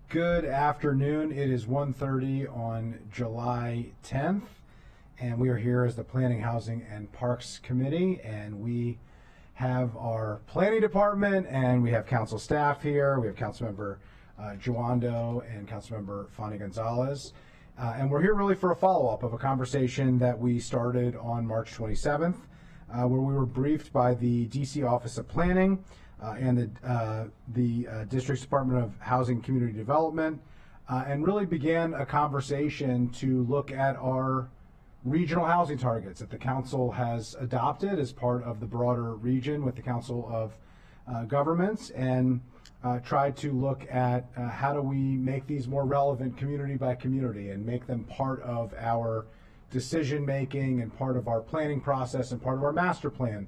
Good afternoon. It is 1:30 on July 10th, and we are here as the Planning, Housing, and Parks Committee, and we have our planning department, and we have council staff here. We have Councilmember Joando and Councilmember Fanny Gonzalez, and we're here really for a follow-up of a conversation that we started on March 27th, where we were briefed by the DC Office of Planning and the District's Department of Housing and Community Development, and really began a conversation to look at our regional housing targets that the council has adopted as part of the broader region with the Council of Governments, and try to look at how do we make these more relevant community by community and make them part of our decision making and part of our planning process and part of our master plan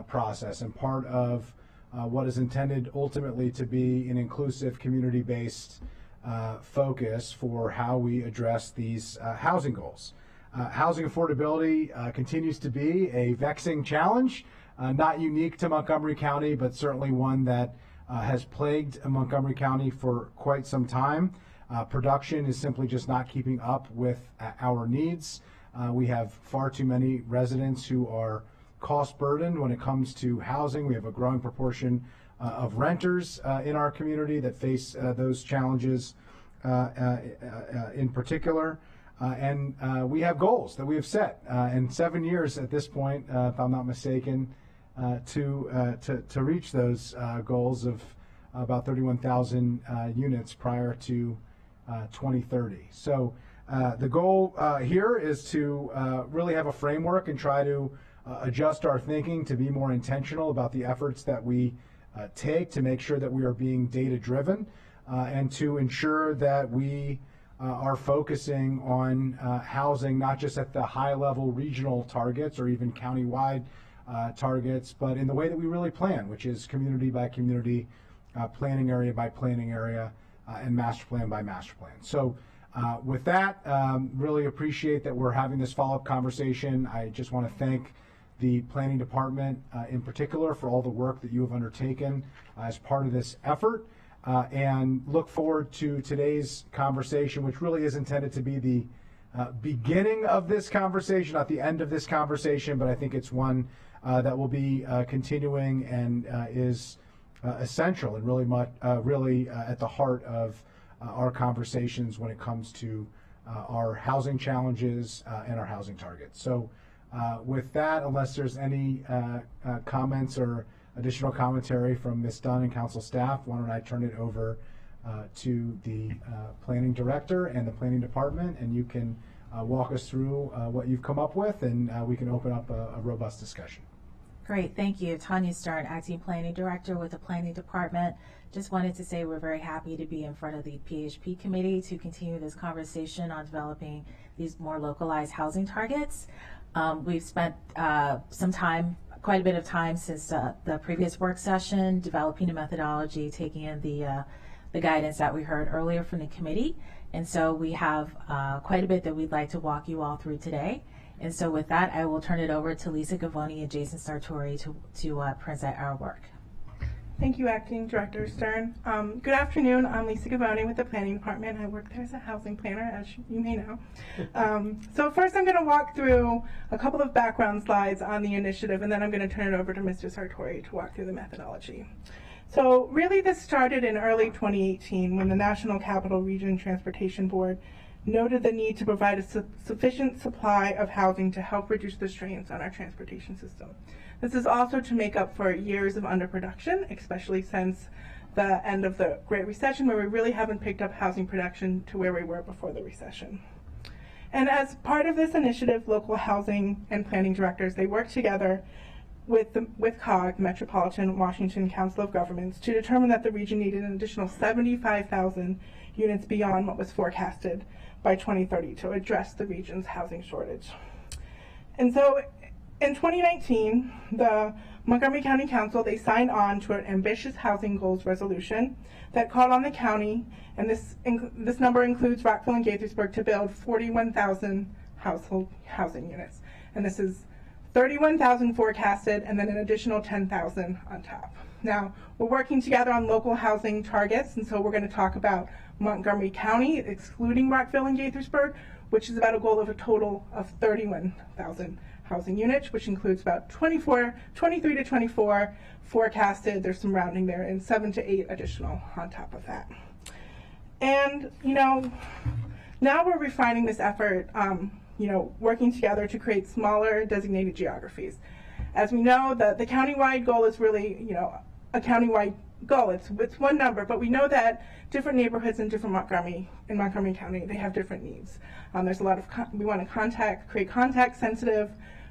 process and part of what is intended ultimately to be an inclusive community-based focus for how we address these housing goals. Housing affordability continues to be a vexing challenge, not unique to Montgomery County, but certainly one that has plagued Montgomery County for quite some time. Production is simply just not keeping up with our needs. We have far too many residents who are cost burdened when it comes to housing. We have a growing proportion of renters in our community that face those challenges in particular. And we have goals that we have set in 7 years at this point, if I'm not mistaken, to reach those goals of about 31,000 units prior to 2030. So the goal here is to really have a framework and try to adjust our thinking to be more intentional about the efforts that we take to make sure that we are being data driven and to ensure that we are focusing on housing not just at the high level regional targets or even countywide targets, but in the way that we really plan, which is community by community, planning area by planning area, and master plan by master plan. So with that, really appreciate that we're having this follow-up conversation. I just want to thank the planning department in particular for all the work that you have undertaken as part of this effort, and look forward to today's conversation, which really is intended to be the beginning of this conversation, not the end of this conversation, but I think it's one that will be continuing and is essential and really at the heart of our conversations when it comes to our housing challenges and our housing targets. So with that, unless there's any comments or additional commentary from Ms. Dunn and council staff, why don't I turn it over to the planning director and the planning department, and you can walk us through what you've come up with, and we can open up a robust discussion. Great, thank you. Tanya Stern, Acting Planning Director with the Planning Department. Just wanted to say we're very happy to be in front of the PHP committee to continue this conversation on developing these more localized housing targets. We've spent quite a bit of time since the previous work session, developing a methodology, taking in the guidance that we heard earlier from the committee. And so we have quite a bit that we'd like to walk you all through today. And so with that, I will turn it over to Lisa Gavoni and Jason Sartori to present our work. Thank you, Acting Director Stern. Good afternoon. I'm Lisa Gavoni with the Planning Department. I work there as a housing planner, as you may know. So first I'm going to walk through a couple of background slides on the initiative, and then I'm going to turn it over to Mr. Sartori to walk through the methodology. So really this started in early 2018 when the National Capital Region Transportation Board noted the need to provide a sufficient supply of housing to help reduce the strains on our transportation system. This is also to make up for years of underproduction, especially since the end of the Great Recession, where we really haven't picked up housing production to where we were before the recession. And as part of this initiative, local housing and planning directors, they work together with COG, Metropolitan Washington Council of Governments, to determine that the region needed an additional 75,000 units beyond what was forecasted by 2030 to address the region's housing shortage. And so in 2019, the Montgomery County Council, they signed on to an ambitious housing goals resolution that called on the county, and this number includes Rockville and Gaithersburg, to build 41,000 household housing units. And this is 31,000 forecasted and then an additional 10,000 on top. Now, we're working together on local housing targets, and so we're going to talk about Montgomery County, excluding Rockville and Gaithersburg, which is about a goal of a total of 31,000 housing units, which includes about 23 to 24 forecasted. There's some rounding there, and 7 to 8 additional on top of that. And, now we're refining this effort, working together to create smaller designated geographies. As we know, the countywide goal is really, a countywide goal. It's one number, but we know that different neighborhoods in Montgomery County, they have different needs. There's a lot of, we want to create context-sensitive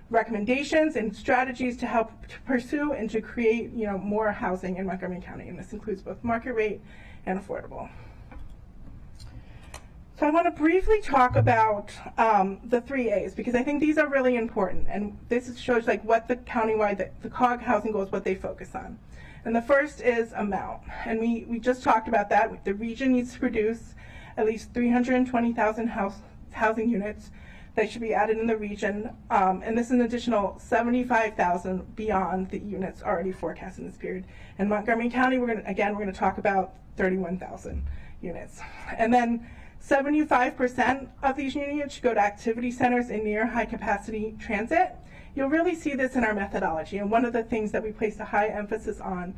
recommendations and strategies to help to pursue and to create, more housing in Montgomery County, and this includes both market rate and affordable. So I want to briefly talk about the 3 A's, because I think these are really important, and this shows like what the countywide, the COG housing goals, what they focus on. And the first is amount, and we just talked about that. The region needs to produce at least 320,000 housing units that should be added in the region, and this is an additional 75,000 beyond the units already forecast in this period. In Montgomery County, we're going to talk about 31,000 units, and then 75% of these units should go to activity centers in near high capacity transit. You'll really see this in our methodology, and one of the things that we place a high emphasis on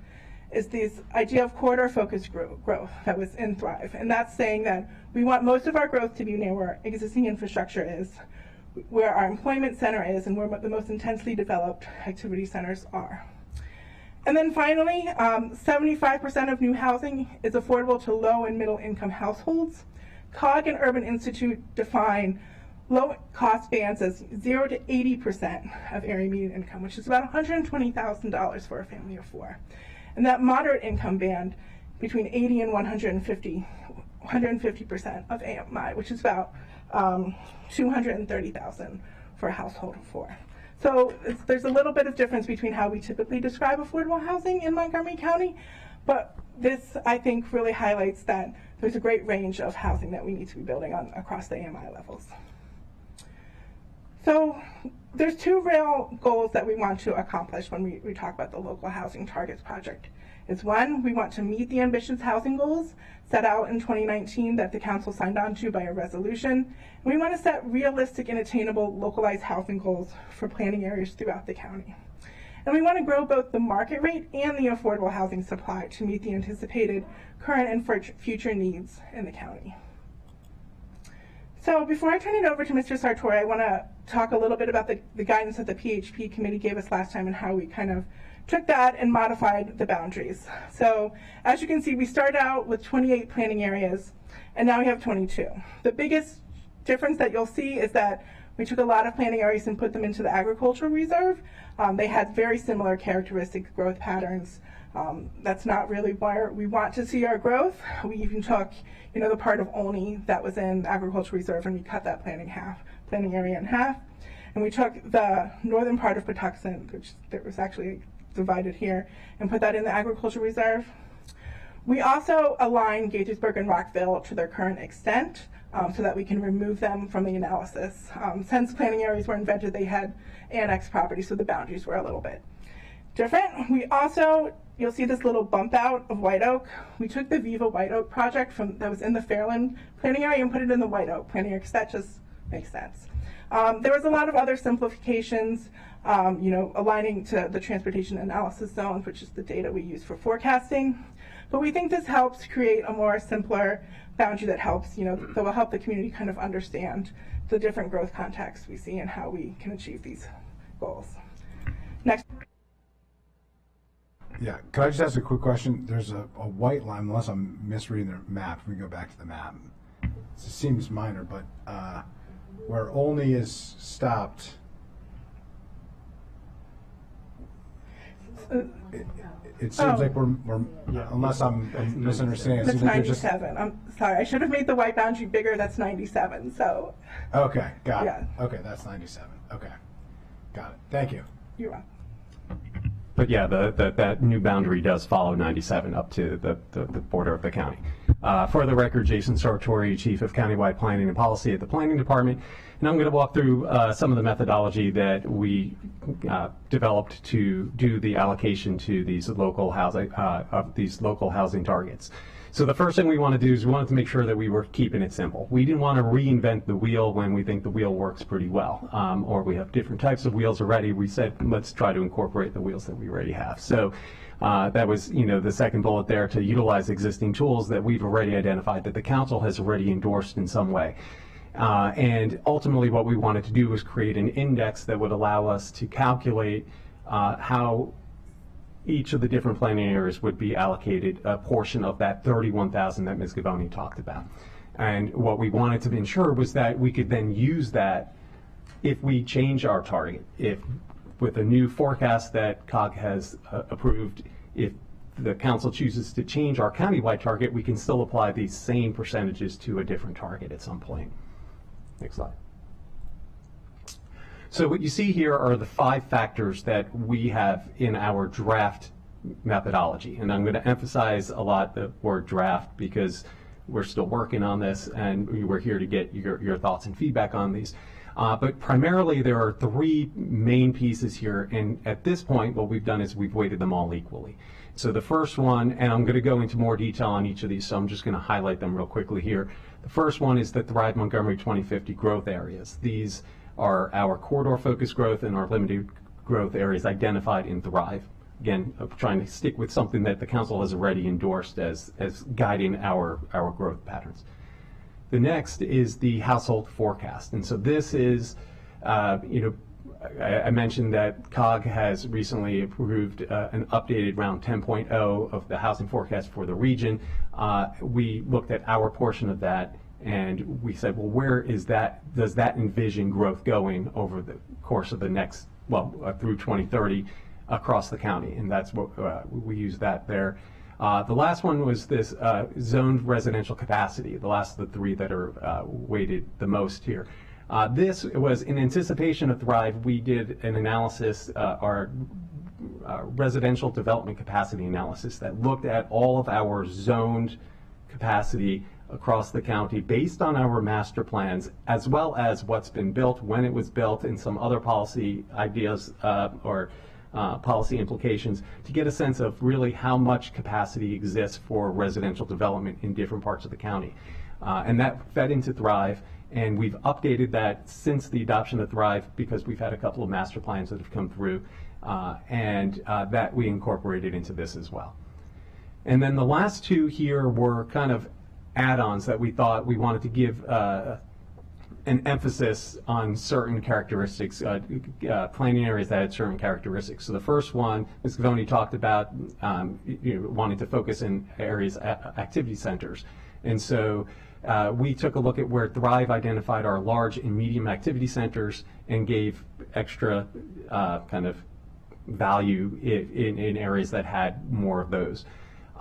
is this idea of corridor focused growth that was in Thrive. And that's saying that we want most of our growth to be near where existing infrastructure is, where our employment center is, and where the most intensely developed activity centers are. And then finally, 75% of new housing is affordable to low and middle income households. COG and Urban Institute define low cost bands as 0 to 80% of area median income, which is about $120,000 for a family of 4. And that moderate income band between 80 and 150% of AMI, which is about $230,000 for a household of 4. So there's a little bit of difference between how we typically describe affordable housing in Montgomery County, but this, I think, really highlights that there's a great range of housing that we need to be building on across the AMI levels. So there's 2 real goals that we want to accomplish when we talk about the Local Housing Targets Project. Is one, we want to meet the ambitious housing goals set out in 2019 that the council signed on to by a resolution. And we want to set realistic and attainable localized housing goals for planning areas throughout the county. And we want to grow both the market rate and the affordable housing supply to meet the anticipated current and future needs in the county. So before I turn it over to Mr. Sartori, I want to talk a little bit about the guidance that the PHP committee gave us last time and how we kind of took that and modified the boundaries. So as you can see, we started out with 28 planning areas, and now we have 22. The biggest difference that you'll see is that we took a lot of planning areas and put them into the agricultural reserve. They had very similar characteristic growth patterns. That's not really where we want to see our growth. We even took, the part of Olney that was in the agricultural reserve, and we cut that planning area in half. And we took the northern part of Patuxent, which there was actually divided here, and put that in the agricultural reserve. We also aligned Gaithersburg and Rockville to their current extent, so that we can remove them from the analysis. Since planning areas were invented, they had annexed property, so the boundaries were a little bit different. We also, you'll see this little bump out of White Oak. We took the Viva White Oak project that was in the Fairland planning area and put it in the White Oak planning area, because that just makes sense. There was a lot of other simplifications, aligning to the transportation analysis zones, which is the data we use for forecasting. But we think this helps create a more simpler boundary that helps, that will help the community kind of understand the different growth contexts we see and how we can achieve these goals. Next. Yeah, could I just ask a quick question? There's a white line, unless I'm misreading the map. We go back to the map. It seems minor, but where Olney is stopped, it seems like we're unless I'm misunderstanding. That's like 97. I'm sorry, I should have made the white boundary bigger. That's 97. So. Okay, got it. Yeah. Okay, that's 97. Okay, got it. Thank you. You're welcome. But yeah, that new boundary does follow 97 up to the border of the county. For the record, Jason Sartori, Chief of Countywide Planning and Policy at the Planning Department, and I'm going to walk through some of the methodology that we developed to do the allocation to these local housing targets. So the first thing we want to do is we wanted to make sure that we were keeping it simple. We didn't want to reinvent the wheel when we think the wheel works pretty well, or we have different types of wheels already. We said, let's try to incorporate the wheels that we already have. So that was, the second bullet there, to utilize existing tools that we've already identified that the council has already endorsed in some way. And ultimately what we wanted to do was create an index that would allow us to calculate how each of the different planning areas would be allocated a portion of that 31,000 that Ms. Gavoni talked about. And what we wanted to ensure was that we could then use that if we change our target. If with a new forecast that COG has approved, if the council chooses to change our countywide target, we can still apply these same percentages to a different target at some point. Next slide. So what you see here are the 5 factors that we have in our draft methodology. And I'm going to emphasize a lot the word draft because we're still working on this and we're here to get your thoughts and feedback on these. But primarily there are 3 main pieces here, and at this point what we've done is we've weighted them all equally. So the first one, and I'm going to go into more detail on each of these, so I'm just going to highlight them real quickly here. The first one is the Thrive Montgomery 2050 growth areas. These are our corridor focused growth and our limited growth areas identified in Thrive. Again, trying to stick with something that the council has already endorsed as guiding our growth patterns. The next is the household forecast. And so this is, I mentioned that COG has recently approved an updated round 10.0 of the housing forecast for the region. We looked at our portion of that and we said, well, where is that, does that envision growth going over the course of the next, through 2030 across the county? And that's what we use that there. The last one was this zoned residential capacity, the last of the 3 that are weighted the most here. This was in anticipation of Thrive. We did an analysis, our residential development capacity analysis that looked at all of our zoned capacity across the county based on our master plans, as well as what's been built, when it was built, and some other policy ideas or policy implications to get a sense of really how much capacity exists for residential development in different parts of the county. And that fed into Thrive, and we've updated that since the adoption of Thrive because we've had a couple of master plans that have come through, and that we incorporated into this as well. And then the last 2 here were kind of add-ons that we thought we wanted to give an emphasis on certain characteristics, planning areas that had certain characteristics. So the first one, Ms. Gavoni talked about wanting to focus in areas, activity centers. And so we took a look at where Thrive identified our large and medium activity centers and gave extra kind of value in areas that had more of those.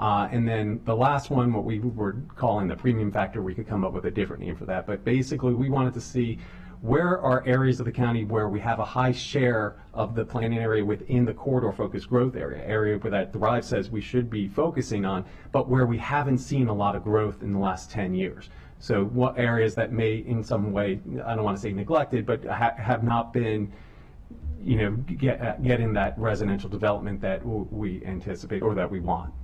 And then the last one, what we were calling the premium factor, we could come up with a different name for that. But basically, we wanted to see where are areas of the county where we have a high share of the planning area within the corridor focused growth area where that Thrive says we should be focusing on, but where we haven't seen a lot of growth in the last 10 years. So what areas that may in some way, I don't want to say neglected, but have not been getting that residential development that we anticipate or that we want.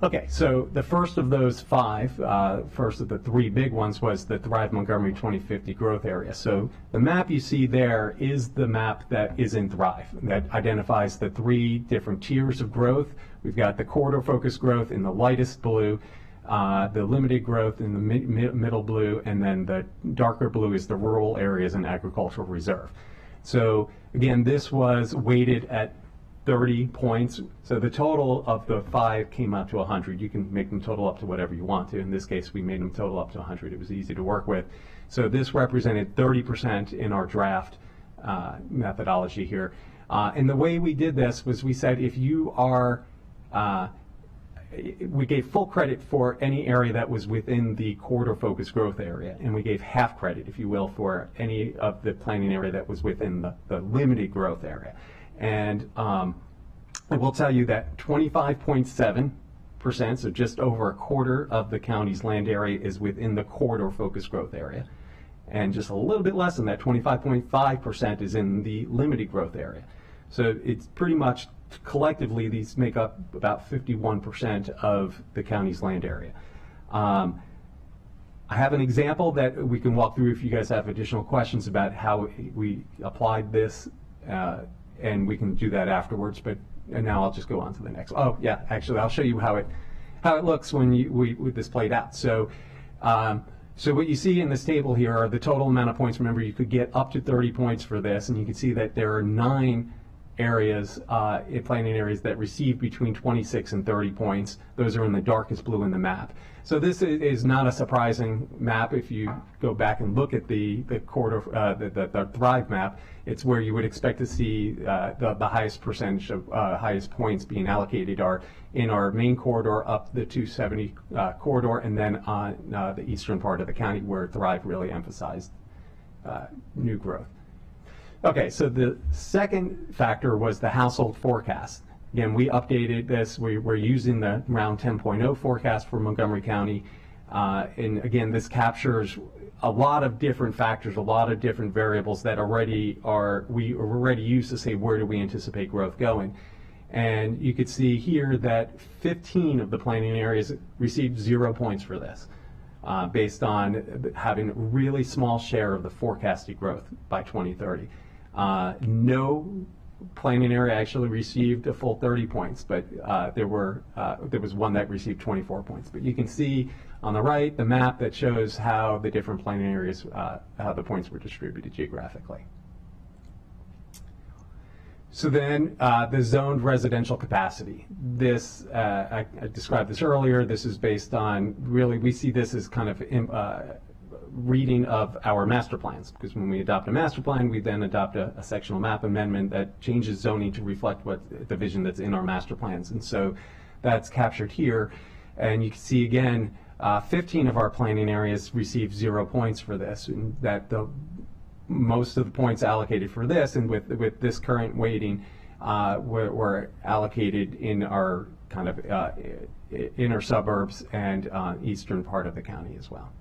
Okay, so the first of those 5, first of the 3 big ones was the Thrive Montgomery 2050 growth area. So the map you see there is the map that is in Thrive that identifies the 3 different tiers of growth. We've got the corridor focused growth in the lightest blue, the limited growth in the middle blue, and then the darker blue is the rural areas and agricultural reserve. So again, this was weighted at 30 points. So the total of the 5 came out to 100. You can make them total up to whatever you want to. In this case, we made them total up to 100. It was easy to work with. So this represented 30% in our draft methodology here. And the way we did this was we said if you are, we gave full credit for any area that was within the corridor focused growth area, and we gave half credit, if you will, for any of the planning area that was within the limited growth area. And I will tell you that 25.7%, so just over a quarter of the county's land area, is within the corridor focused growth area. And just a little bit less than that, 25.5%, is in the limited growth area. So it's pretty much, collectively, these make up about 51% of the county's land area. I have an example that we can walk through if you guys have additional questions about how we applied this, and we can do that afterwards. But now I'll just go on to the next one. Oh yeah, actually I'll show you how it looks when with this played out. So so what you see in this table here are the total amount of points. Remember, you could get up to 30 points for this, and you can see that there are 9 areas, planning areas, that receive between 26 and 30 points. Those are in the darkest blue in the map. So this is not a surprising map. If you go back and look at the corridor, the Thrive map, it's where you would expect to see the highest percentage of highest points being allocated are in our main corridor up the 270 corridor, and then on the eastern part of the county, where Thrive really emphasized new growth. Okay, so the second factor was the household forecast. Again, we updated this. We're using the round 10.0 forecast for Montgomery County. And again, this captures a lot of different factors, a lot of different variables that we already use to say where do we anticipate growth going. And you could see here that 15 of the planning areas received 0 points for this, based on having a really small share of the forecasted growth by 2030. No planning area actually received a full 30 points, but there was one that received 24 points. But you can see on the right the map that shows how the different planning areas, how the points were distributed geographically. So then the zoned residential capacity. This, I described this earlier. This is based on, really, we see this as kind of reading of our master plans, because when we adopt a master plan, we then adopt a sectional map amendment that changes zoning to reflect what the vision that's in our master plans. And so that's captured here. And you can see again, 15 of our planning areas received 0 points for this, and that most of the points allocated for this, and with this current weighting, were allocated in our kind of inner suburbs and eastern part of the county as well.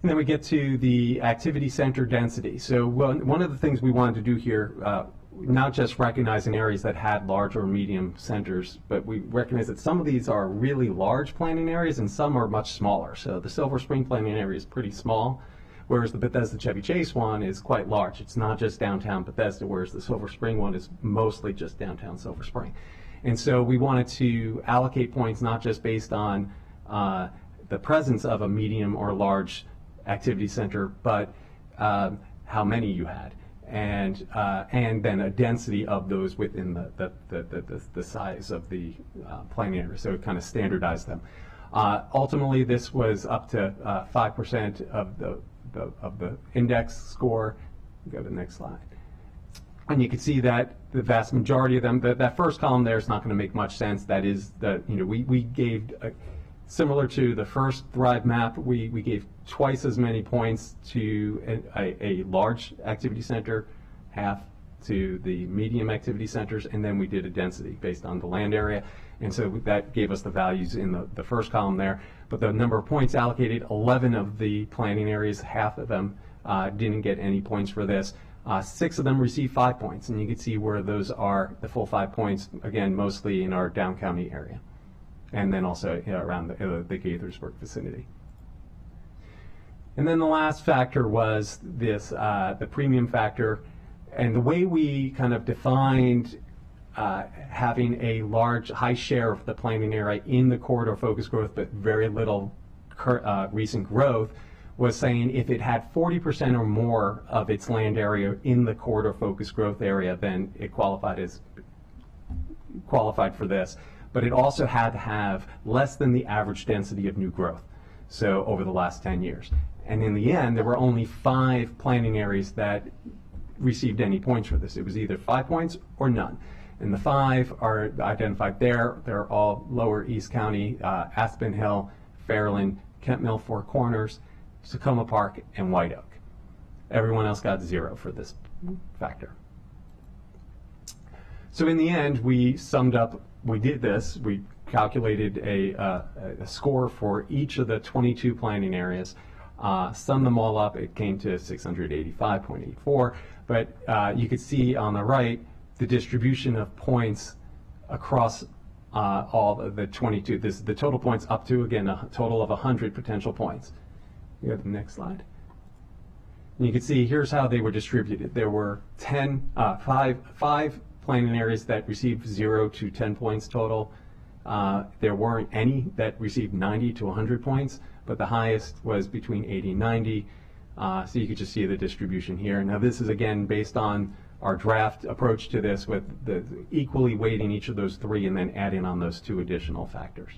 And then we get to the activity center density. So one of the things we wanted to do here, not just recognizing areas that had large or medium centers, but we recognize that some of these are really large planning areas and some are much smaller. So the Silver Spring planning area is pretty small, whereas the Bethesda Chevy Chase one is quite large. It's not just downtown Bethesda, whereas the Silver Spring one is mostly just downtown Silver Spring. And so we wanted to allocate points not just based on the presence of a medium or large activity center, but how many you had, and then a density of those within the size of the planning area. So it kind of standardized them. Ultimately, this was up to 5% of the index score. Go to the next slide. And you can see that the vast majority of them, that first column there is not going to make much sense. That is that, we gave similar to the first Thrive map, we gave twice as many points to a large activity center, half to the medium activity centers, and then we did a density based on the land area. And so that gave us the values in the first column there. But the number of points allocated, 11 of the planning areas, half of them didn't get any points for this. 6 of them received 5 points, and you can see where those are, the full 5 points, again, mostly in our down county area, and then also around the Gaithersburg vicinity. And then the last factor was this, the premium factor, and the way we kind of defined having a large, high share of the planning area in the corridor focus growth, but very little recent growth, was saying if it had 40% or more of its land area in the corridor focus growth area, then it qualified for this. But it also had to have less than the average density of new growth, so over the last 10 years. And in the end, there were only 5 planning areas that received any points for this. It was either 5 points or none. And the 5 are identified there. They're all Lower East County, Aspen Hill, Fairland, Kent Mill, Four Corners, Tacoma Park, and White Oak. Everyone else got 0 for this factor. So in the end, we did this, we calculated a score for each of the 22 planning areas, summed them all up, it came to 685.84, but you could see on the right the distribution of points across all of the 22. This is the total points up to, again, a total of 100 potential points. You have the next slide. And you can see here's how they were distributed. There were five planning areas that received 0 to 10 points total. There weren't any that received 90 to 100 points, but the highest was between 80 and 90. So you could just see the distribution here. Now this is again based on our draft approach to this, with the equally weighting each of those three and then adding on those two additional factors.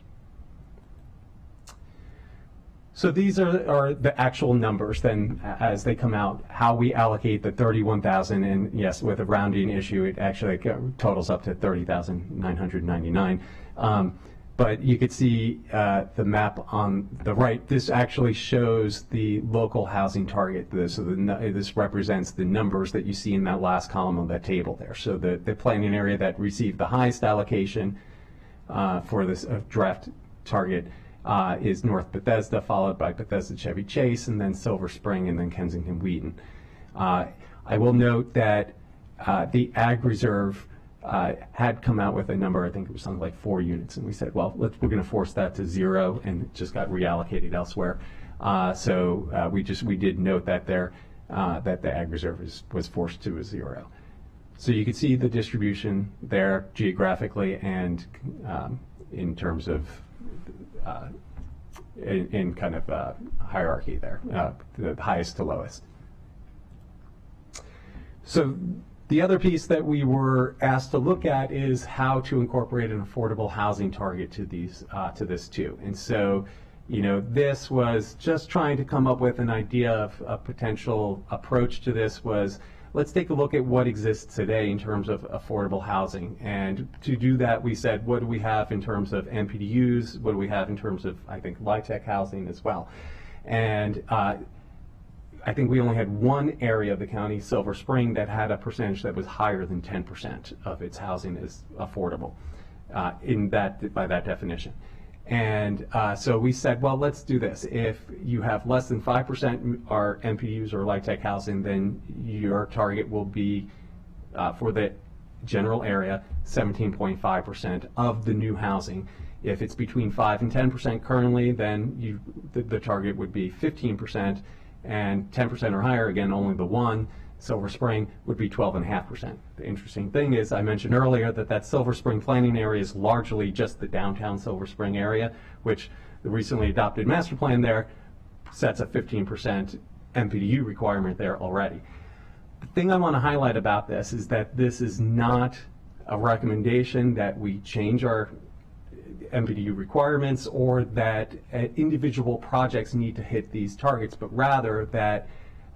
So these are the actual numbers then as they come out, how we allocate the 31,000, and yes, with a rounding issue, it actually totals up to 30,999. But you could see the map on the right. This actually shows the local housing target. So this represents the numbers that you see in that last column of that table there. So the planning area that received the highest allocation for this draft target is North Bethesda, followed by Bethesda Chevy Chase, and then Silver Spring, and then Kensington Wheaton. I will note that the Ag Reserve had come out with a number, I think it was something like 4 units, and we said, well, we're going to force that to 0, and it just got reallocated elsewhere. So we did note that there that the Ag Reserve was forced to a 0. So you can see the distribution there geographically and in terms of in kind of hierarchy there, the highest to lowest. So the other piece that we were asked to look at is how to incorporate an affordable housing target to this too. And so, you know, this was just trying to come up with an idea of a potential approach to this. Was, let's take a look at what exists today in terms of affordable housing. And to do that, we said, what do we have in terms of MPDUs? What do we have in terms of, I think, LIHTC housing as well? And I think we only had one area of the county, Silver Spring, that had a percentage that was higher than 10% of its housing is affordable by that definition. And so we said, well, let's do this. If you have less than 5% are MPUs or LIHTC housing, then your target will be, for the general area, 17.5% of the new housing. If it's between 5 and 10% currently, then the target would be 15%, and 10% or higher, again, only the one, Silver Spring, would be 12.5%. The interesting thing is, I mentioned earlier that Silver Spring planning area is largely just the downtown Silver Spring area, which the recently adopted master plan there sets a 15% MPDU requirement there already. The thing I want to highlight about this is that this is not a recommendation that we change our MPDU requirements or that individual projects need to hit these targets, but rather that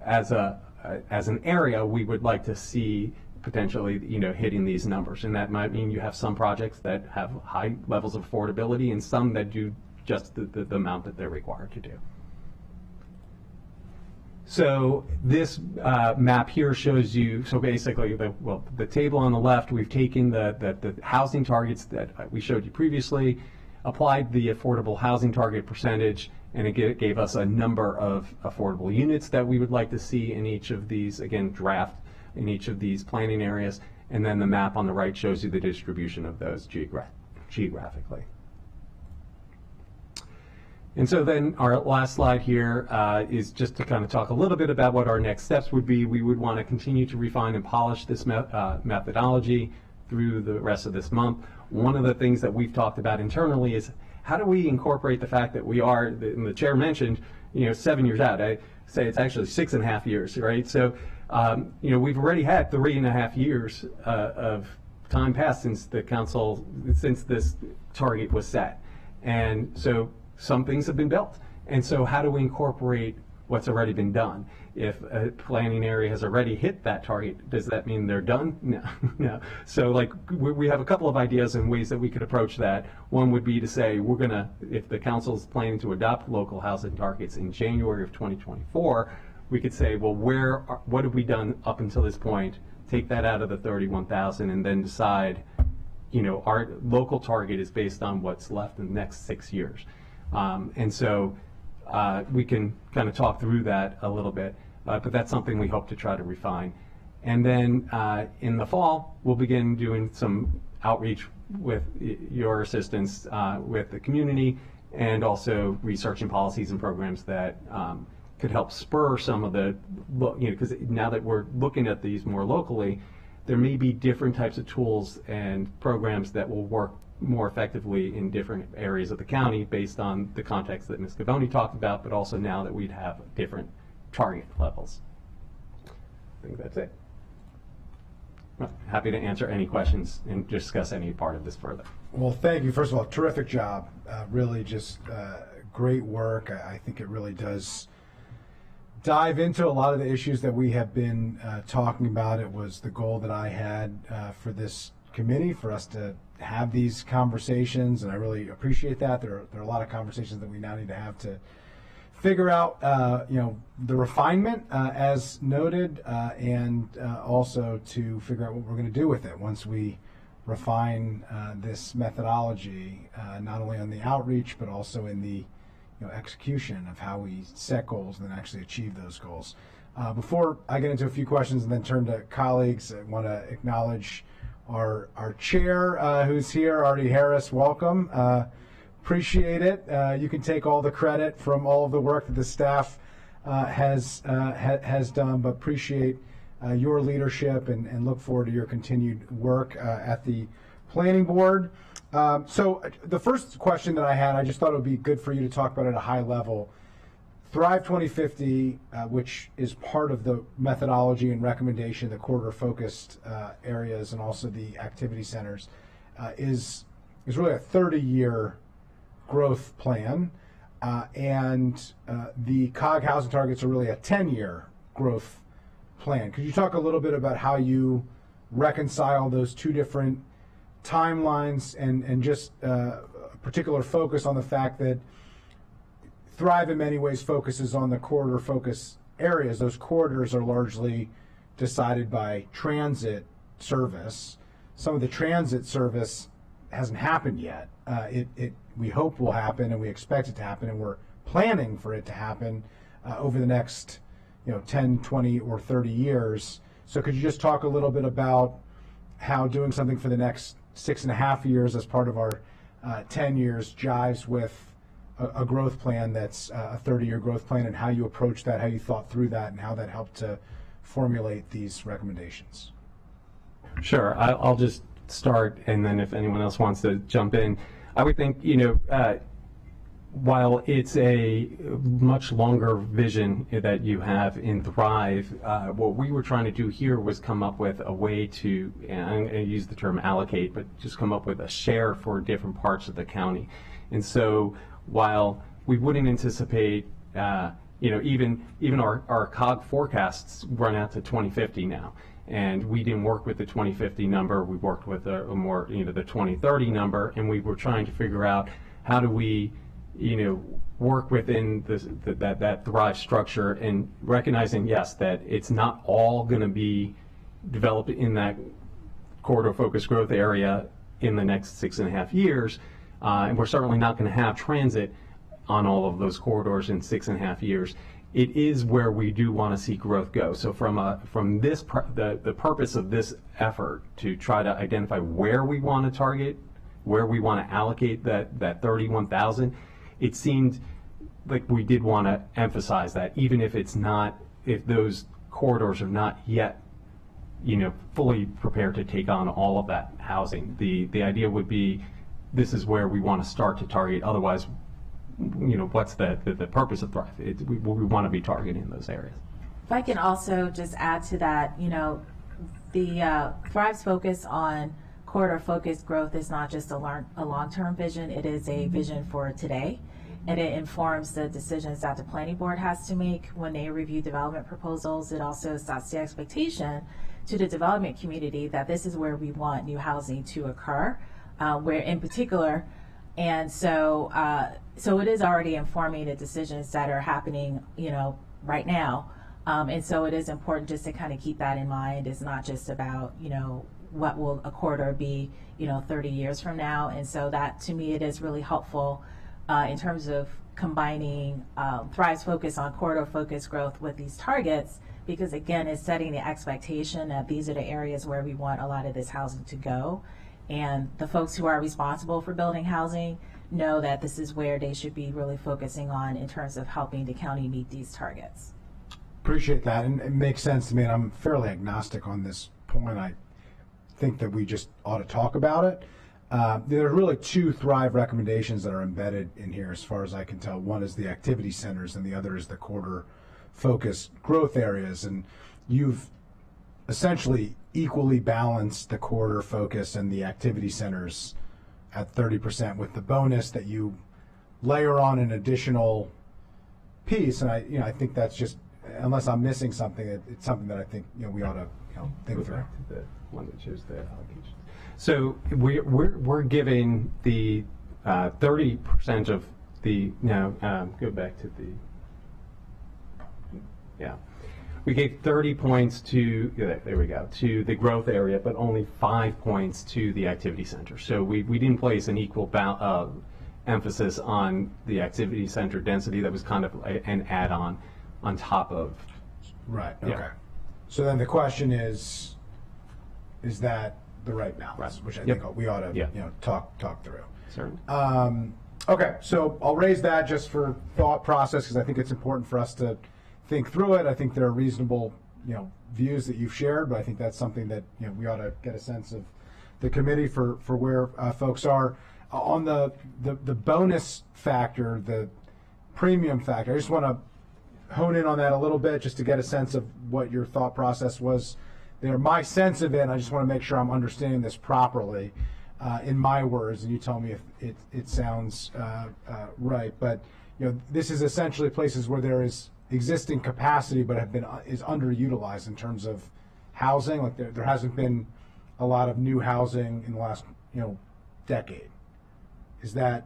as an area we would like to see potentially, you know, hitting these numbers. And that might mean you have some projects that have high levels of affordability and some that do just the amount that they're required to do. So this map here shows you, so basically, the table on the left, we've taken the housing targets that we showed you previously, applied the affordable housing target percentage, and it gave us a number of affordable units that we would like to see in each of these, again, draft in each of these planning areas, and then the map on the right shows you the distribution of those geographically. And so then our last slide here is just to kind of talk a little bit about what our next steps would be. We would want to continue to refine and polish this methodology through the rest of this month. One of the things that we've talked about internally is how do we incorporate the fact that we are, and the chair mentioned, you know, 7 years out. I say it's actually 6.5 years, right? So, you know, we've already had 3.5 years of time passed since the council, since this target was set. And so some things have been built. And so how do we incorporate what's already been done? If a planning area has already hit that target, does that mean they're done? No, no. So like we have a couple of ideas and ways that we could approach that. One would be to say we're gonna, if the council's planning to adopt local housing targets in January of 2024, we could say, well, what have we done up until this point? Take that out of the 31,000 and then decide, our local target is based on what's left in the next 6 years. And so we can kind of talk through that a little bit, but that's something we hope to try to refine. And then in the fall, we'll begin doing some outreach with your assistance with the community, and also researching policies and programs that could help spur some of the, because now that we're looking at these more locally, there may be different types of tools and programs that will work more effectively in different areas of the county based on the context that Ms. Cavoni talked about, but also now that we'd have different target levels. I think that's it. Well, happy to answer any questions and discuss any part of this further. Well, thank you. First of all, terrific job. Really just great work. I think it really does dive into a lot of the issues that we have been talking about. It was the goal that I had for this committee, for us to have these conversations, and I really appreciate that. There are a lot of conversations that we now need to have to figure out, the refinement, as noted, and also to figure out what we're going to do with it once we refine this methodology, not only on the outreach, but also in the execution of how we set goals and then actually achieve those goals. Before I get into a few questions and then turn to colleagues, I want to acknowledge our chair who's here, Artie Harris. Welcome. Appreciate it. You can take all the credit from all of the work that the staff has done, but appreciate your leadership and look forward to your continued work at the planning board. So the first question that I had, I just thought it would be good for you to talk about at a high level. Thrive 2050, which is part of the methodology and recommendation, the corridor-focused areas and also the activity centers, is really a 30-year growth plan, and the COG housing targets are really a 10-year growth plan. Could you talk a little bit about how you reconcile those two different timelines and just a particular focus on the fact that Thrive in many ways focuses on the corridor focus areas. Those corridors are largely decided by transit service. Some of the transit service hasn't happened yet. We hope will happen, and we expect it to happen, and we're planning for it to happen over the next 10, 20, or 30 years. So could you just talk a little bit about how doing something for the next 6.5 years as part of our 10 years jives with a growth plan that's a 30-year growth plan, and how you approach that, how you thought through that, and how that helped to formulate these recommendations? Sure. I'll just start, and then if anyone else wants to jump in. I would think, while it's a much longer vision that you have in Thrive, what we were trying to do here was come up with a way to, and I'm going to use the term allocate, but just come up with a share for different parts of the county. And so while we wouldn't anticipate, even our COG forecasts run out to 2050 now. And we didn't work with the 2050 number. We worked with a more, the 2030 number, and we were trying to figure out how do we, work within that Thrive structure, and recognizing, yes, that it's not all going to be developed in that corridor focused growth area in the next 6.5 years, and we're certainly not going to have transit on all of those corridors in 6.5 years. It is where we do want to see growth go. So from this, the purpose of this effort to try to identify where we want to target, where we want to allocate that 31,000, it seemed like we did want to emphasize that, even if if those corridors are not yet, fully prepared to take on all of that housing. The idea would be, this is where we want to start to target. Otherwise, what's the purpose of Thrive? We want to be targeting those areas. If I can also just add to that, the Thrive's focus on corridor-focused growth is not just a long-term vision. It is a vision for today, and it informs the decisions that the planning board has to make when they review development proposals. It also sets the expectation to the development community that this is where we want new housing to occur, where in particular. And so it is already informing the decisions that are happening, right now. And so it is important just to kind of keep that in mind. It's not just about, what will a corridor be, 30 years from now. And so that, to me, it is really helpful in terms of combining Thrive's focus on corridor focused growth with these targets, because again, it's setting the expectation that these are the areas where we want a lot of this housing to go. And the folks who are responsible for building housing know that this is where they should be really focusing on in terms of helping the county meet these targets. Appreciate that, and it makes sense to me, and I'm fairly agnostic on this point. I think that we just ought to talk about it. There are really two Thrive recommendations that are embedded in here as far as I can tell. One is the activity centers and the other is the corridor focused growth areas, and you've essentially equally balanced the corridor focus and the activity centers at 30% with the bonus that you layer on an additional piece. And I think that's just, unless I'm missing something, it's something that I think we ought to think through. Back to the one that shows the allocations. So we're giving the 30% of the go back to the we gave 30 points to there we go to the growth area, but only 5 points to the activity center. So we didn't place an equal emphasis on the activity center density. That was kind of an add-on on top of. Right. Okay. Yeah. So then the question is that the right balance? Right. Which I Yep. think we ought to Yeah. talk through. Certainly. Okay, so I'll raise that just for thought process because I think it's important for us to think through it. I think there are reasonable views that you've shared, but I think that's something that we ought to get a sense of the committee for where folks are on the bonus factor, the premium factor. I just want to hone in on that a little bit just to get a sense of what your thought process was there. My sense of it, I just want to make sure I'm understanding this properly in my words, and you tell me if it sounds right. But this is essentially places where there is existing capacity but is underutilized in terms of housing. Like there hasn't been a lot of new housing in the last decade. Is that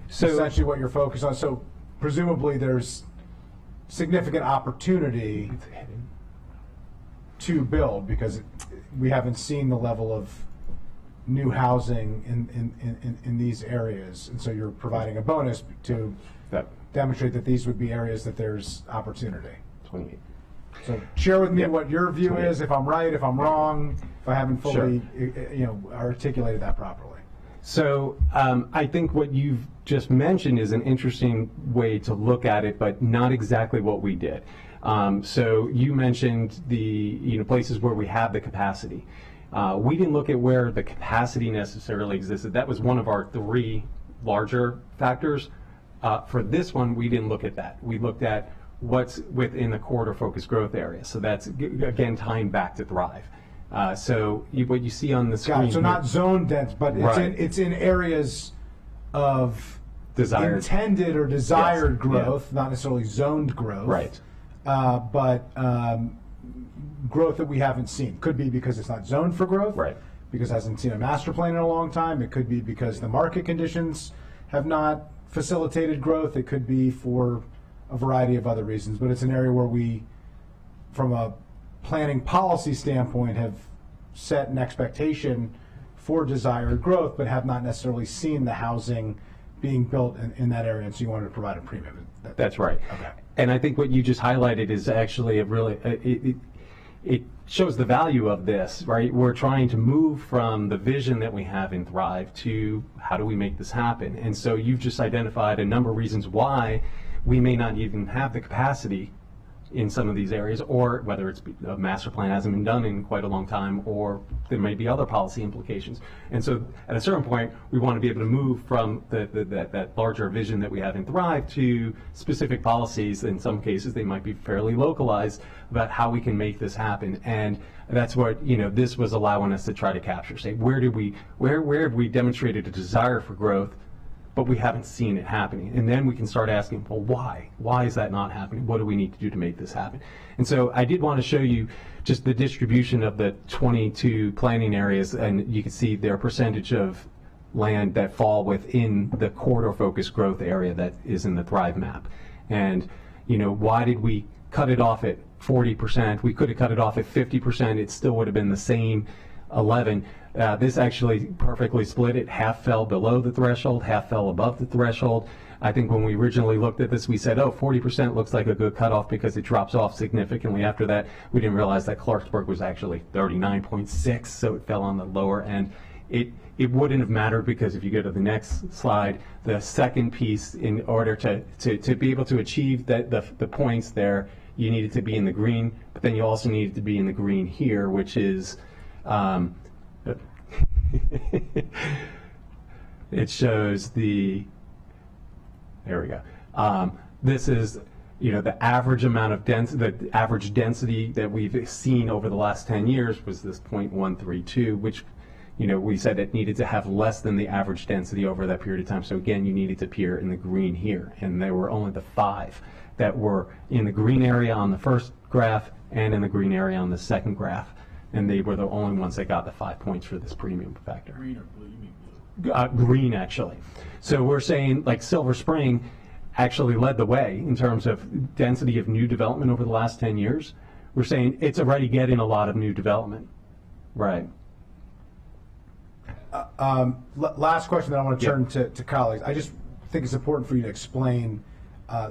essentially what you're focused on? So presumably there's significant opportunity to build because we haven't seen the level of new housing in these areas, and so you're providing a bonus to demonstrate that these would be areas that there's opportunity. 28. So share with me what your view is, if I'm right, if I'm wrong, if I haven't fully articulated that properly. So I think what you've just mentioned is an interesting way to look at it, but not exactly what we did. So you mentioned the places where we have the capacity. We didn't look at where the capacity necessarily existed. That was one of our 3 larger factors. For this one, we didn't look at that. We looked at what's within the corridor focused growth area. So that's, again, tying back to Thrive. So what you see on the screen. So not zone dense, but it's in areas of desired, intended or desired growth, not necessarily zoned growth. Right. But growth that we haven't seen. Could be because it's not zoned for growth. Right. Because it hasn't seen a master plan in a long time. It could be because the market conditions have not facilitated growth. It could be for a variety of other reasons. But it's an area where we, from a planning policy standpoint, have set an expectation for desired growth, but have not necessarily seen the housing being built in that area, and so you wanted to provide a premium. That's right. Okay. And I think what you just highlighted is actually a really, it shows the value of this, right? We're trying to move from the vision that we have in Thrive to how do we make this happen? And so you've just identified a number of reasons why we may not even have the capacity in some of these areas, or whether it's a master plan hasn't been done in quite a long time, or there may be other policy implications. And so at a certain point, we want to be able to move from that larger vision that we have in Thrive to specific policies. In some cases, they might be fairly localized about how we can make this happen. And that's what this was allowing us to try to capture. Say, where have we demonstrated a desire for growth, but we haven't seen it happening? And then we can start asking, well, why? Why is that not happening? What do we need to do to make this happen? And so I did want to show you just the distribution of the 22 planning areas, and you can see their percentage of land that fall within the corridor focused growth area that is in the Thrive map. And why did we cut it off at 40%. We could have cut it off at 50%. It still would have been the same 11. This actually perfectly split it. Half fell below the threshold, half fell above the threshold. I think when we originally looked at this, we said, oh, 40% looks like a good cutoff because it drops off significantly after that. We didn't realize that Clarksburg was actually 39.6, so it fell on the lower end. It wouldn't have mattered because if you go to the next slide, the second piece, in order to be able to achieve the points there, you needed to be in the green, but then you also needed to be in the green here, which is, it shows the, there we go. This is, the average amount of the average density that we've seen over the last 10 years was this 0.132, which, we said it needed to have less than the average density over that period of time. So again, you needed to appear in the green here. And there were only the 5 that were in the green area on the first graph and in the green area on the second graph. And they were the only ones that got the 5 points for this premium factor. Green or blue? You mean blue? Green, actually. So we're saying, like, Silver Spring actually led the way in terms of density of new development over the last 10 years. We're saying it's already getting a lot of new development. Right. Last question that I want to turn to colleagues. I just think it's important for you to explain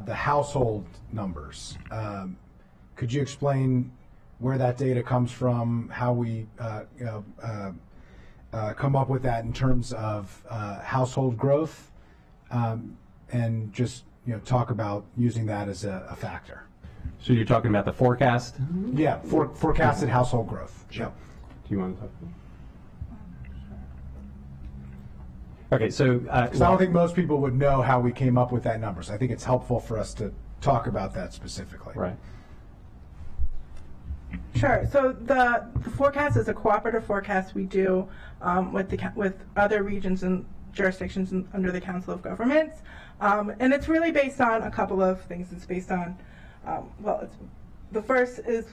the household numbers. Could you explain where that data comes from, how we come up with that in terms of household growth, and just talk about using that as a factor? So you're talking about the forecast? Yeah, forecasted household growth. Sure. Do you want to talk about that? Okay, so because I don't think most people would know how we came up with that number, so I think it's helpful for us to talk about that specifically. Right. Sure. So the forecast is a cooperative forecast we do with other regions and jurisdictions under the Council of Governments, and it's really based on a couple of things. It's based on the first is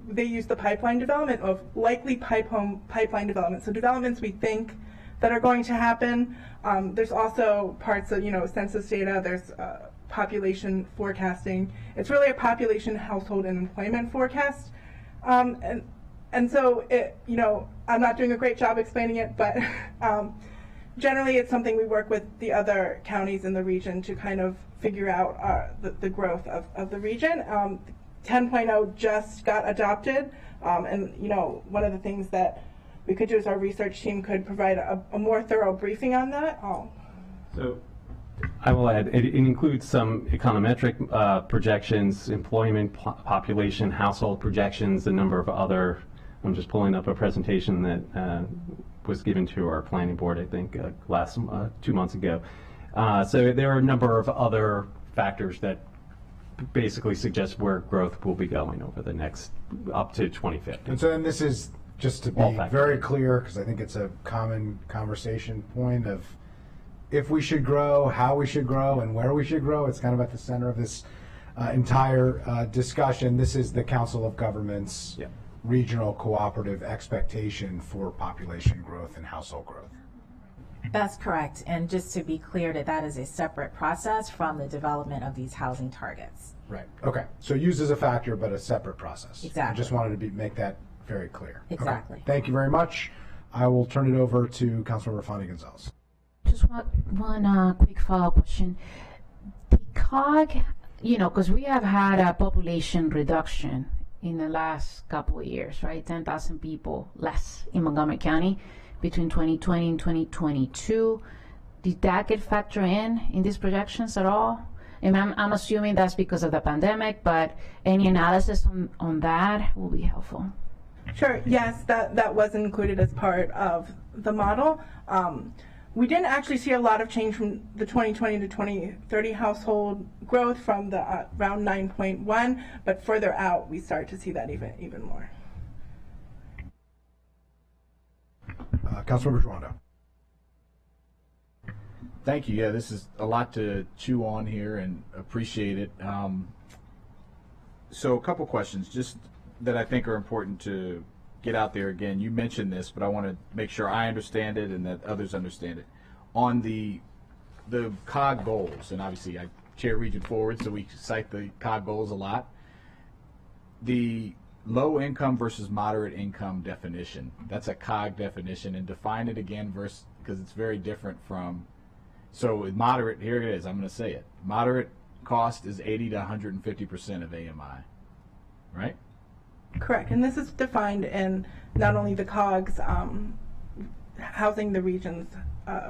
they use the pipeline development of likely pipeline development. So developments we think that are going to happen. There's also parts of census data. There's population forecasting. It's really a population, household, and employment forecast. And so I'm not doing a great job explaining it, but generally it's something we work with the other counties in the region to kind of figure out the growth of the region. 10.0 just got adopted, and one of the things that we could do is our research team could provide a more thorough briefing on that. So I will add, it includes some econometric projections, employment, population, household projections, a number of other, I'm just pulling up a presentation that was given to our planning board, I think, 2 months ago. So there are a number of other factors that basically suggest where growth will be going over the next, up to 2050. And so then this is, just to be very clear, because I think it's a common conversation point of if we should grow, how we should grow, and where we should grow. It's kind of at the center of this entire discussion. This is the Council of Governments regional cooperative expectation for population growth and household growth. That's correct. And just to be clear that is a separate process from the development of these housing targets. Right. Okay. So used as a factor, but a separate process. Exactly. I just wanted to make that very clear. Exactly. Okay. Thank you very much. I will turn it over to Councilmember Fani Gonzalez. Just one quick follow-up question. The COG, because we have had a population reduction in the last couple of years, right? 10,000 people less in Montgomery County between 2020 and 2022. Did that get factored in these projections at all? And I'm assuming that's because of the pandemic, but any analysis on that will be helpful. Sure. Yes, that was included as part of the model. We didn't actually see a lot of change from the 2020 to 2030 household growth from the around 9.1, but further out we start to see that even more. Councilmember Joando. Thank you. Yeah, this is a lot to chew on here and appreciate it. So a couple questions just that I think are important to get out there. Again, you mentioned this, but I want to make sure I understand it and that others understand it. On the COG goals, and obviously I chair Region Forward, so we cite the COG goals a lot. the low income versus moderate income definition, that's a COG definition, and define it again because it's very different from, so with moderate, here it is, I'm going to say it. Moderate cost is 80 to 150% of AMI, right? Correct, and this is defined in not only the COGS housing the region's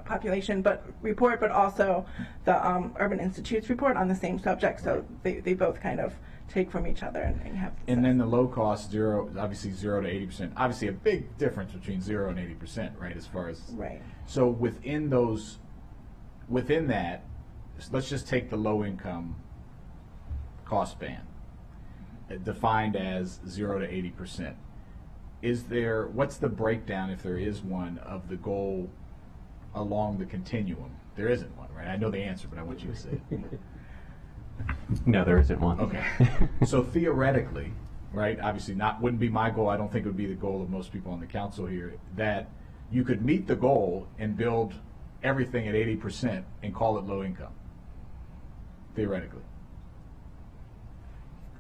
population report, but also the Urban Institute's report on the same subject. So they both kind of take from each other and have. And then the low cost, obviously 0 to 80%. Obviously a big difference between 0 and 80%, right? As far as right. So within that, let's just take the low income cost band, defined as 0 to 80%. What's the breakdown, if there is one, of the goal along the continuum? There isn't one, right? I know the answer, but I want you to say it. No, there isn't one. Okay. So theoretically, right, obviously wouldn't be my goal, I don't think it would be the goal of most people on the council here, that you could meet the goal and build everything at 80% and call it low income, theoretically.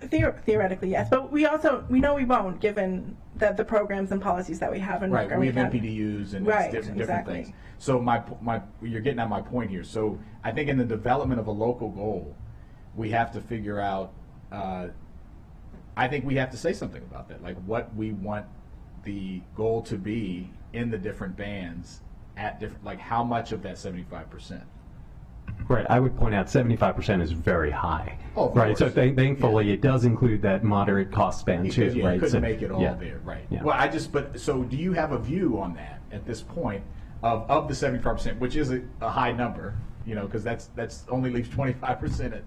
Theoretically, yes, but we know we won't, given the programs and policies that we have in right. We have Montgomery County. MPDUs and Right, different exactly. things. So you're getting at my point here. So I think in the development of a local goal, we have to figure out. I think we have to say something about that, like what we want the goal to be in the different bands at different, like how much of that 75%. Right, I would point out 75% is very high. Oh, of right, course. so thankfully it does include that moderate cost band too, You right? couldn't So, make it all yeah. there, right? Yeah. Well, so do you have a view on that at this point of the 75%, which is a high number, because that's only leaves 25%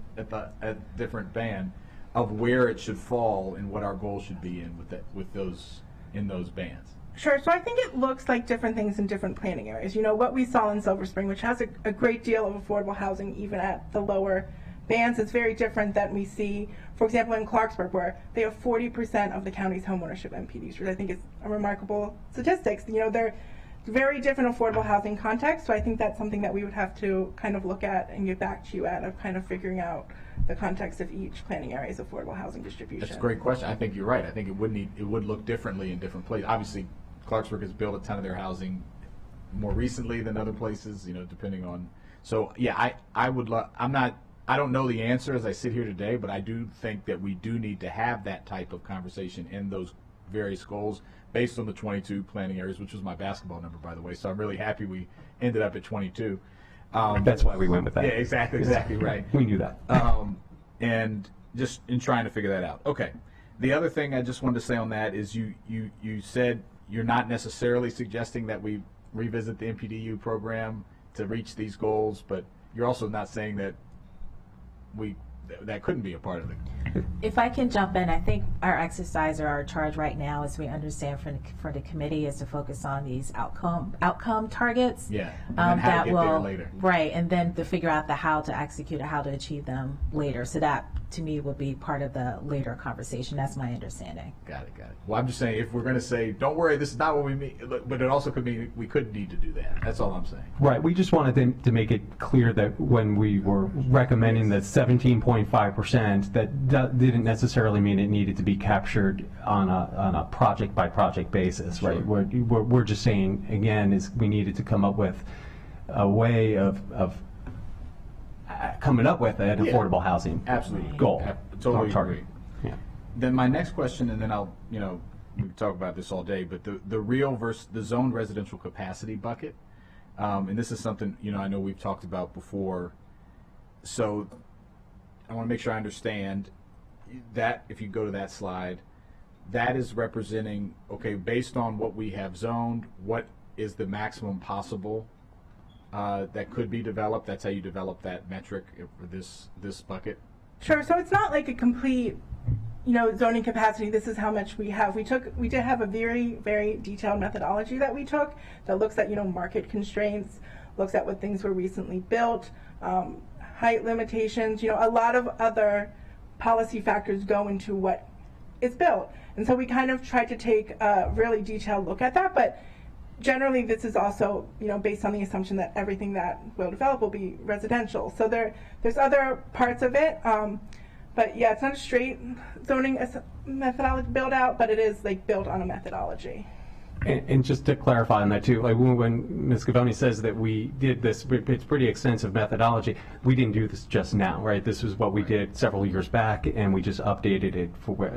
at different band of where it should fall and what our goal should be in those bands. Sure. So I think it looks like different things in different planning areas. What we saw in Silver Spring, which has a great deal of affordable housing even at the lower bands, is very different than we see, for example, in Clarksburg, where they have 40% of the county's homeownership MPDs, which I think is a remarkable statistics. They're very different affordable housing contexts, so I think that's something that we would have to kind of look at and get back to you at, of kind of figuring out the context of each planning area's affordable housing distribution. That's a great question. I think you're right. I think it would look differently in different places. Obviously, Clarksburg has built a ton of their housing more recently than other places, depending on. So yeah, I don't know the answer as I sit here today, but I do think that we do need to have that type of conversation in those various goals based on the 22 planning areas, which was my basketball number, by the way. So I'm really happy we ended up at 22. That's why we went with that. Yeah, exactly right. We knew that. And just in trying to figure that out. Okay. The other thing I just wanted to say on that is you said you're not necessarily suggesting that we revisit the MPDU program to reach these goals, but you're also not saying that that couldn't be a part of it. If I can jump in, I think our exercise or our charge right now, as we understand for the committee, is to focus on these outcome targets. Yeah, and then how to get there later. Right, and then to figure out the how to execute it, how to achieve them later. So that, to me, would be part of the later conversation. That's my understanding. Got it. Well, I'm just saying, if we're going to say, don't worry, this is not what we mean, but it also could mean we could need to do that. That's all I'm saying. Right, we just wanted to make it clear that when we were recommending the 17.5%, that didn't necessarily mean it needed to be captured on a project by project basis, right? Sure. We're just saying, again, is we needed to come up with a way of coming up with an affordable housing Absolutely. goal. Totally target. agree. Yeah. Then my next question, and then I'll, we can talk about this all day, but the real versus the zoned residential capacity bucket, and this is something, I know we've talked about before. So I want to make sure I understand that. If you go to that slide, that is representing, okay, based on what we have zoned, what is the maximum possible that could be developed? That's how you develop that metric for this bucket. Sure. So it's not like a complete, zoning capacity. This is how much we have. We did have a very, very detailed methodology that we took that looks at, market constraints, looks at what things were recently built, height limitations. A lot of other policy factors go into what is built, and so we kind of tried to take a really detailed look at that. But generally, this is also, based on the assumption that everything that will develop will be residential. So there's other parts of it. But yeah, it's not a straight zoning methodology build out, but it is like built on a methodology. And just to clarify on that too, like when Ms. Scavone says that we did this, it's pretty extensive methodology. We didn't do this just now, right? This is what we did several years back, and we just updated it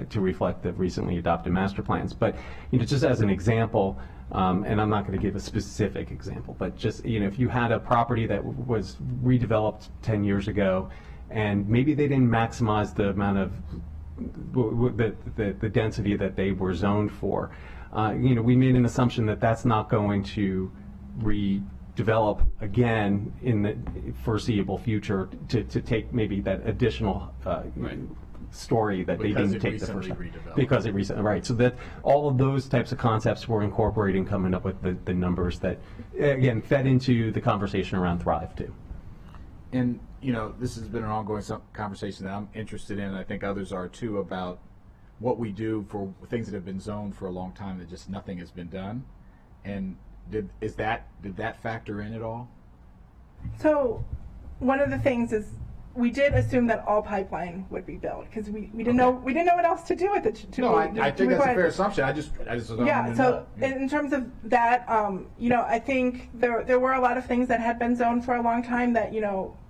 to reflect the recently adopted master plans. But just as an example, and I'm not going to give a specific example, but just if you had a property that was redeveloped 10 years ago, and maybe they didn't maximize the amount of the density that they were zoned for. We made an assumption that that's not going to redevelop again in the foreseeable future to take maybe that additional story that Because they didn't take the first time. redeveloped. Because it recently, right. So that all of those types of concepts were incorporating, coming up with the numbers that, again, fed into the conversation around Thrive too. And, this has been an ongoing conversation that I'm interested in, and I think others are too, about what we do for things that have been zoned for a long time that just nothing has been done. And did that factor in at all? So one of the things is we did assume that all pipeline would be built because we didn't know what else to do with it. I think that's a fair assumption. I just don't yeah. So know. in terms of that, I think there were a lot of things that had been zoned for a long time that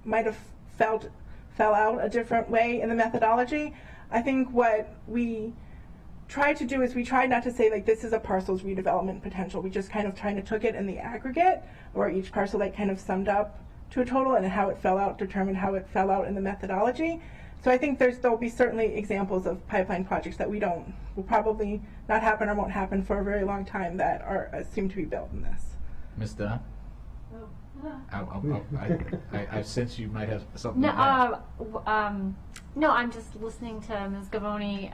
might have fell out a different way in the methodology. I think what we tried to do is we tried not to say like this is a parcel's redevelopment potential. We just kind of took it in the aggregate, or each parcel kind of summed up to a total, and how it fell out determined how it fell out in the methodology. So I think there'll be certainly examples of pipeline projects that will probably not happen or won't happen for a very long time that are assumed to be built in this. Ms. Dunn? I sense you might have something. No, I'm just listening to Ms. Gavoni.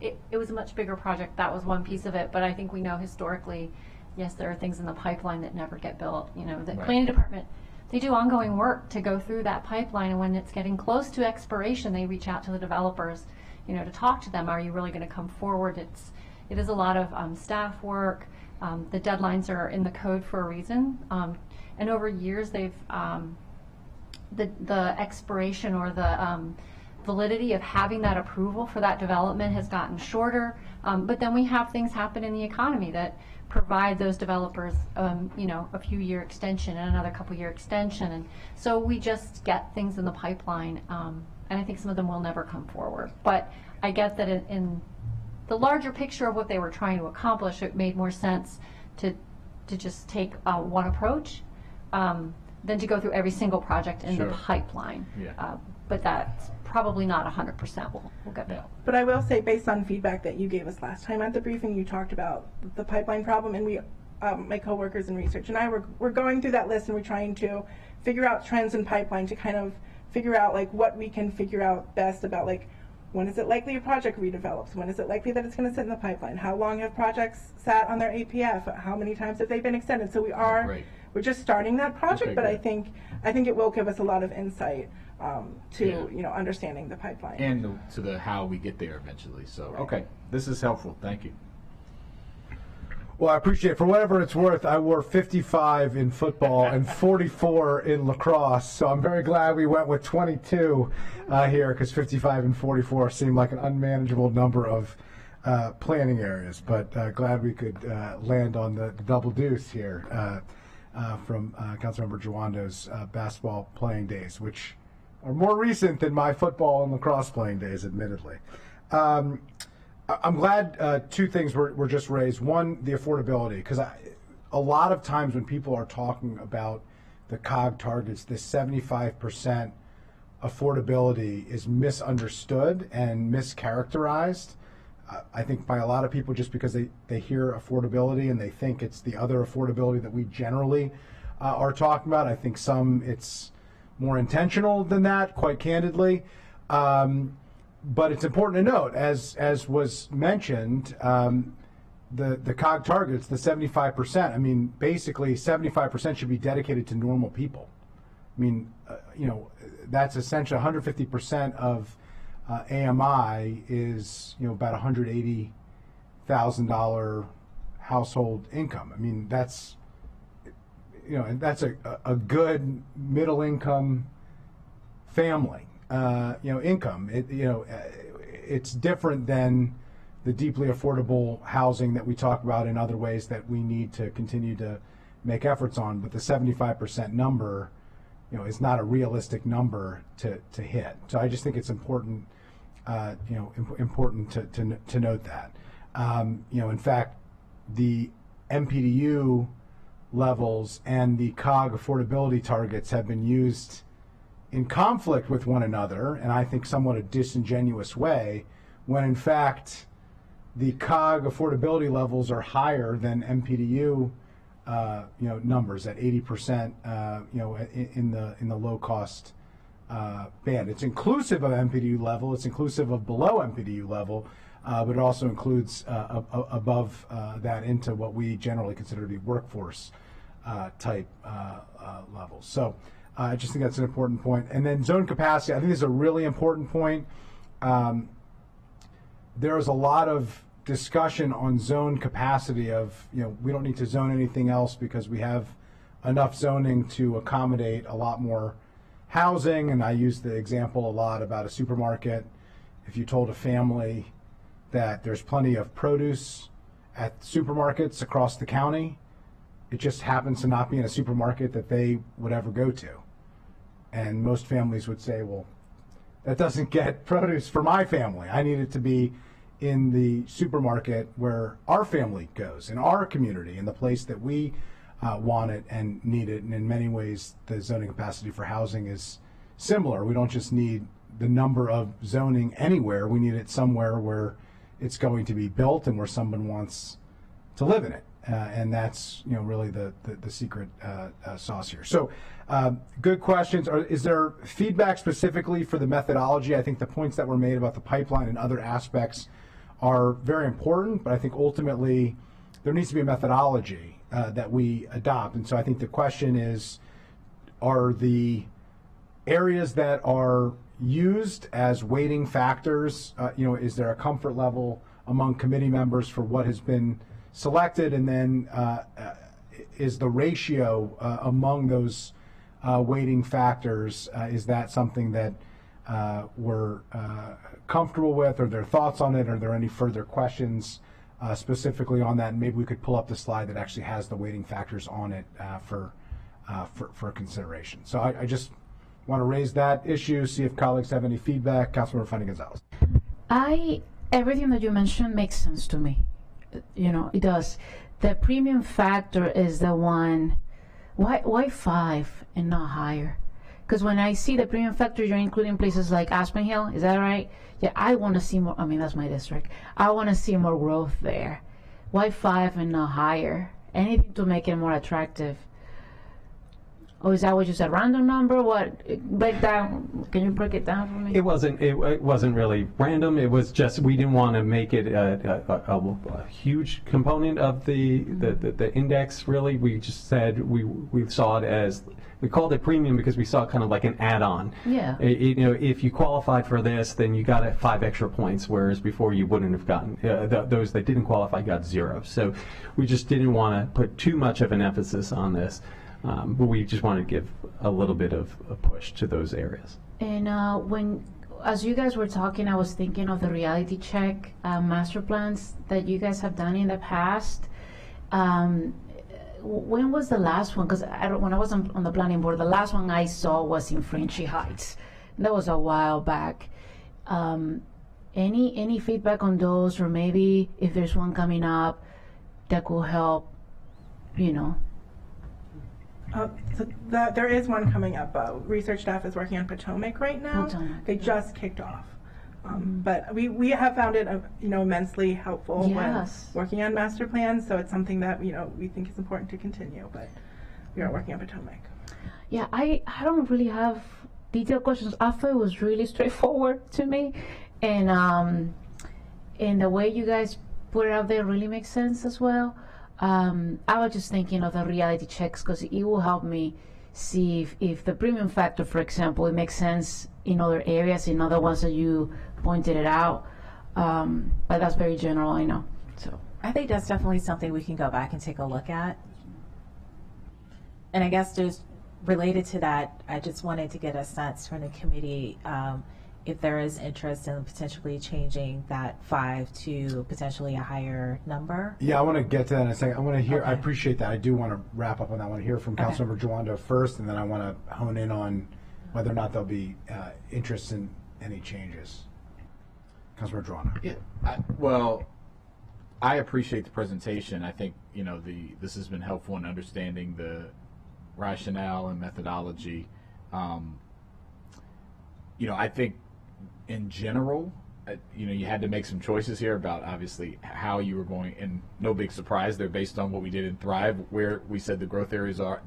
It was a much bigger project. That was one piece of it. But I think we know historically, yes, there are things in the pipeline that never get built. The planning department, they do ongoing work to go through that pipeline. And when it's getting close to expiration, they reach out to the developers, to talk to them. Are you really going to come forward? It is a lot of staff work. The deadlines are in the code for a reason. And over years, they've the expiration or the validity of having that approval for that development has gotten shorter. But then we have things happen in the economy that provide those developers, a few-year extension and another couple-year extension. And so we just get things in the pipeline, and I think some of them will never come forward. But I get that in the larger picture of what they were trying to accomplish, it made more sense to just take one approach than to go through every single project in the pipeline. Yeah. But that's probably not 100% will get built. But I will say, based on feedback that you gave us last time at the briefing, you talked about the pipeline problem, and we, my coworkers in research and I we're going through that list, and we're trying to figure out trends in pipeline to kind of figure out like what we can figure out best about like when is it likely a project redevelops, when is it likely that it's going to sit in the pipeline, how long have projects sat on their APF, how many times have they been extended. So we're just starting that project, but I think it will give us a lot of insight to understanding the pipeline and to the how we get there eventually. So okay, this is helpful. Thank you. Well, I appreciate it. For whatever it's worth, I wore 55 in football and 44 in lacrosse, so I'm very glad we went with 22 here, because 55 and 44 seemed like an unmanageable number of planning areas. But glad we could land on the double deuce here from Councilmember Jawando's basketball playing days, which are more recent than my football and lacrosse playing days, admittedly. I'm glad two things were just raised. One, the affordability, because a lot of times when people are talking about the COG targets, this 75% affordability is misunderstood and mischaracterized. I think by a lot of people, just because they hear affordability and they think it's the other affordability that we generally are talking about. I think some it's more intentional than that, quite candidly. But it's important to note, as was mentioned, the COG targets, the 75%. I mean, basically 75% should be dedicated to normal people. I mean, that's essentially 150% of AMI is about $180,000 household income. I mean, that's and that's a good middle income family. income. It's different than the deeply affordable housing that we talk about in other ways that we need to continue to make efforts on. But the 75% number, is not a realistic number to hit. So I just think it's important, important to note that. In fact, the MPDU levels and the COG affordability targets have been used in conflict with one another, and I think somewhat a disingenuous way, when in fact the COG affordability levels are higher than MPDU numbers at 80%, in the low cost band. It's inclusive of MPDU level, it's inclusive of below MPDU level, but it also includes above that into what we generally consider to be workforce type levels. So I just think that's an important point. And then zone capacity, I think this is a really important point. There is a lot of discussion on zone capacity of, we don't need to zone anything else because we have enough zoning to accommodate a lot more housing. And I use the example a lot about a supermarket. If you told a family that there's plenty of produce at supermarkets across the county, it just happens to not be in a supermarket that they would ever go to. And most families would say, well, that doesn't get produce for my family. I need it to be in the supermarket where our family goes, in our community, in the place that we want it and need it. And in many ways, the zoning capacity for housing is similar. We don't just need the number of zoning anywhere. We need it somewhere where it's going to be built and where someone wants to live in it. And that's really the secret sauce here. So good questions. Is there feedback specifically for the methodology? I think the points that were made about the pipeline and other aspects are very important, but I think ultimately there needs to be a methodology that we adopt. And so I think the question is, are the areas that are used as weighting factors, is there a comfort level among committee members for what has been selected, and then is the ratio among those weighting factors, is that something that we're comfortable with? Are there thoughts on it? Are there any further questions specifically on that? And maybe we could pull up the slide that actually has the weighting factors on it for consideration. So I just want to raise that issue, see if colleagues have any feedback. Councilmember Fanny-Gonzalez. Everything that you mentioned makes sense to me. It does. The premium factor is the one. Why 5 and not higher? Because when I see the premium factor, you're including places like Aspen Hill. Is that right? Yeah, I want to see more. I mean, that's my district. I want to see more growth there. Why 5 and not higher? Anything to make it more attractive. Oh, is that what you said? Random number? What? Break down. Can you break it down for me? It wasn't really random. It was just we didn't want to make it a huge component of the index. Really, we just said we saw it as, we called it premium because we saw it kind of like an add-on. Yeah. If you qualified for this, then you got 5 extra points, whereas before you wouldn't have gotten. Those that didn't qualify got 0. So we just didn't want to put too much of an emphasis on this. But we just wanted to give a little bit of a push to those areas. And as you guys were talking, I was thinking of the reality check master plans that you guys have done in the past. When was the last one? Because when I was on the planning board, the last one I saw was in Frenchy Heights. That was a while back. Any feedback on those, or maybe if there's one coming up that could help, There is one coming up. Research staff is working on Potomac right now. Potomac. They just kicked off. But we have found it immensely helpful when working on master plans. So it's something that we think is important to continue. But we are working on Potomac. Yeah, I don't really have detailed questions. I thought it was really straightforward to me, and the way you guys put it out there really makes sense as well. I was just thinking of the reality checks because it will help me see if the premium factor, for example, it makes sense in other areas, in other ones that you pointed it out. But that's very general, I know. So I think that's definitely something we can go back and take a look at. And I guess just related to that, I just wanted to get a sense from the committee if there is interest in potentially changing that 5 to potentially a higher number. Yeah, I want to get to that in a second. I want to hear, I Okay. appreciate that. I do want to wrap up on that. I want to hear from Okay. Councilmember Jawando first, and then I want to hone in on whether or not there'll be interest in any changes. Councilmember Jawando. Yeah, well, I appreciate the presentation. I think, you know, this has been helpful in understanding the rationale and methodology. You know, I think in general, you know, you had to make some choices here about obviously how you were going, and no big surprise, they're based on what we did in Thrive, where we said the growth areas are,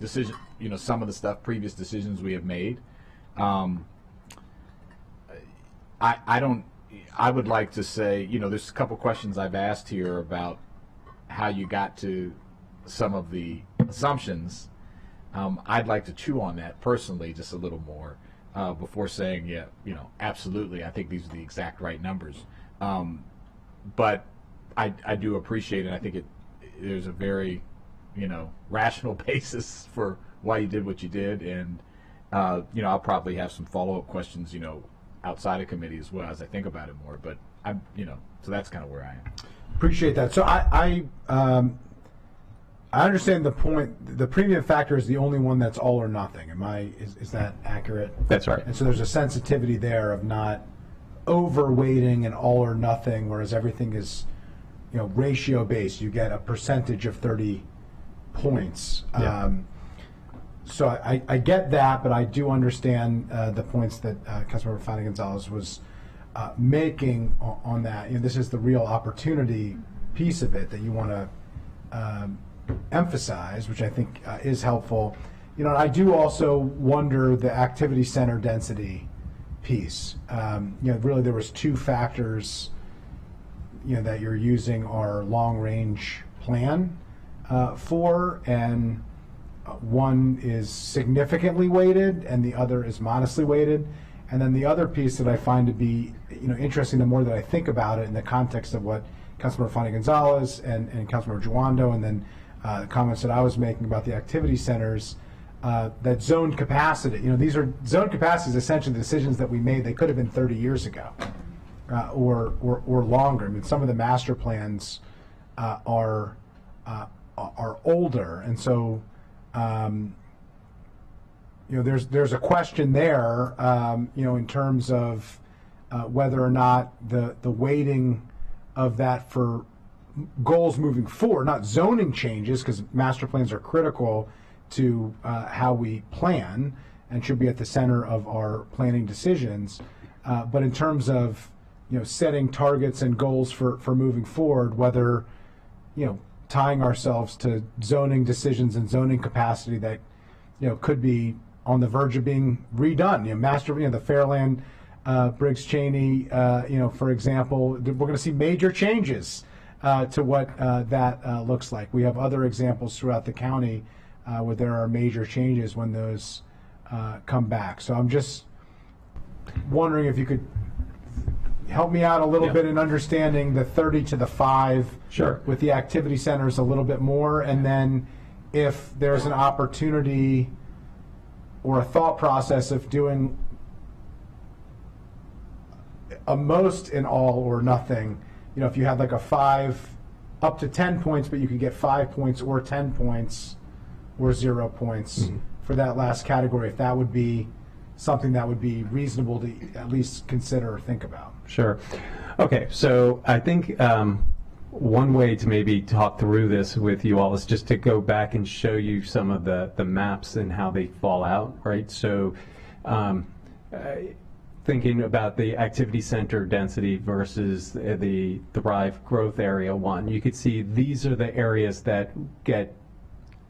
you know, some of the stuff, previous decisions we have made. I would like to say, you know, there's a couple questions I've asked here about how you got to some of the assumptions. I'd like to chew on that personally just a little more before saying, yeah, you know, absolutely, I think these are the exact right numbers. But I do appreciate it. I think there's a very, you know, rational basis for why you did what you did, and you know, I'll probably have some follow-up questions, you know, outside of committee as well as I think about it more. But I'm, you know, so that's kind of where I am. Appreciate that. So I understand the point. The premium factor is the only one that's all or nothing. Is that accurate? That's right. And so there's a sensitivity there of not overweighting an all or nothing, whereas everything is, you know, ratio based. You get a percentage of 30 points. Yeah. So I get that, but I do understand the points that Councilmember Fani Gonzalez was making on that. You know, this is the real opportunity piece of it that you want to emphasize, which I think is helpful. You know, I do also wonder the activity center density piece. You know, really there was 2 factors, you know, that you're using our long range plan for, and one is significantly weighted and the other is modestly weighted. And then the other piece that I find to be, you know, interesting the more that I think about it in the context of what Councilmember Fani Gonzalez and Councilmember Jawando, and then the comments that I was making about the activity centers, that zone capacity, you know, these are zone capacities, essentially the decisions that we made, they could have been 30 years ago or longer. I mean, some of the master plans are older, and so you know, there's a question there, you know, in terms of whether or not the weighting of that for goals moving forward, not zoning changes, because master plans are critical to how we plan and should be at the center of our planning decisions. But in terms of, you know, setting targets and goals for moving forward, whether, you know, tying ourselves to zoning decisions and zoning capacity that, you know, could be on the verge of being redone. You know, the Fairland, Briggs Cheney, you know, for example, we're going to see major changes to what that looks like. We have other examples throughout the county where there are major changes when those come back. So I'm just wondering if you could help me out a little bit in understanding the 30 to the 5 Sure. with the activity centers a little bit more, and then if there's an opportunity or a thought process of doing a most in all or nothing. You know, if you had like a 5 up to 10 points, but you could get 5 points or 10 points or 0 points for that last category, if that would be something that would be reasonable to at least consider or think about. Sure. Okay, so I think one way to maybe talk through this with you all is just to go back and show you some of the maps and how they fall out, right? So thinking about the activity center density versus the Thrive growth area 1, you could see these are the areas that get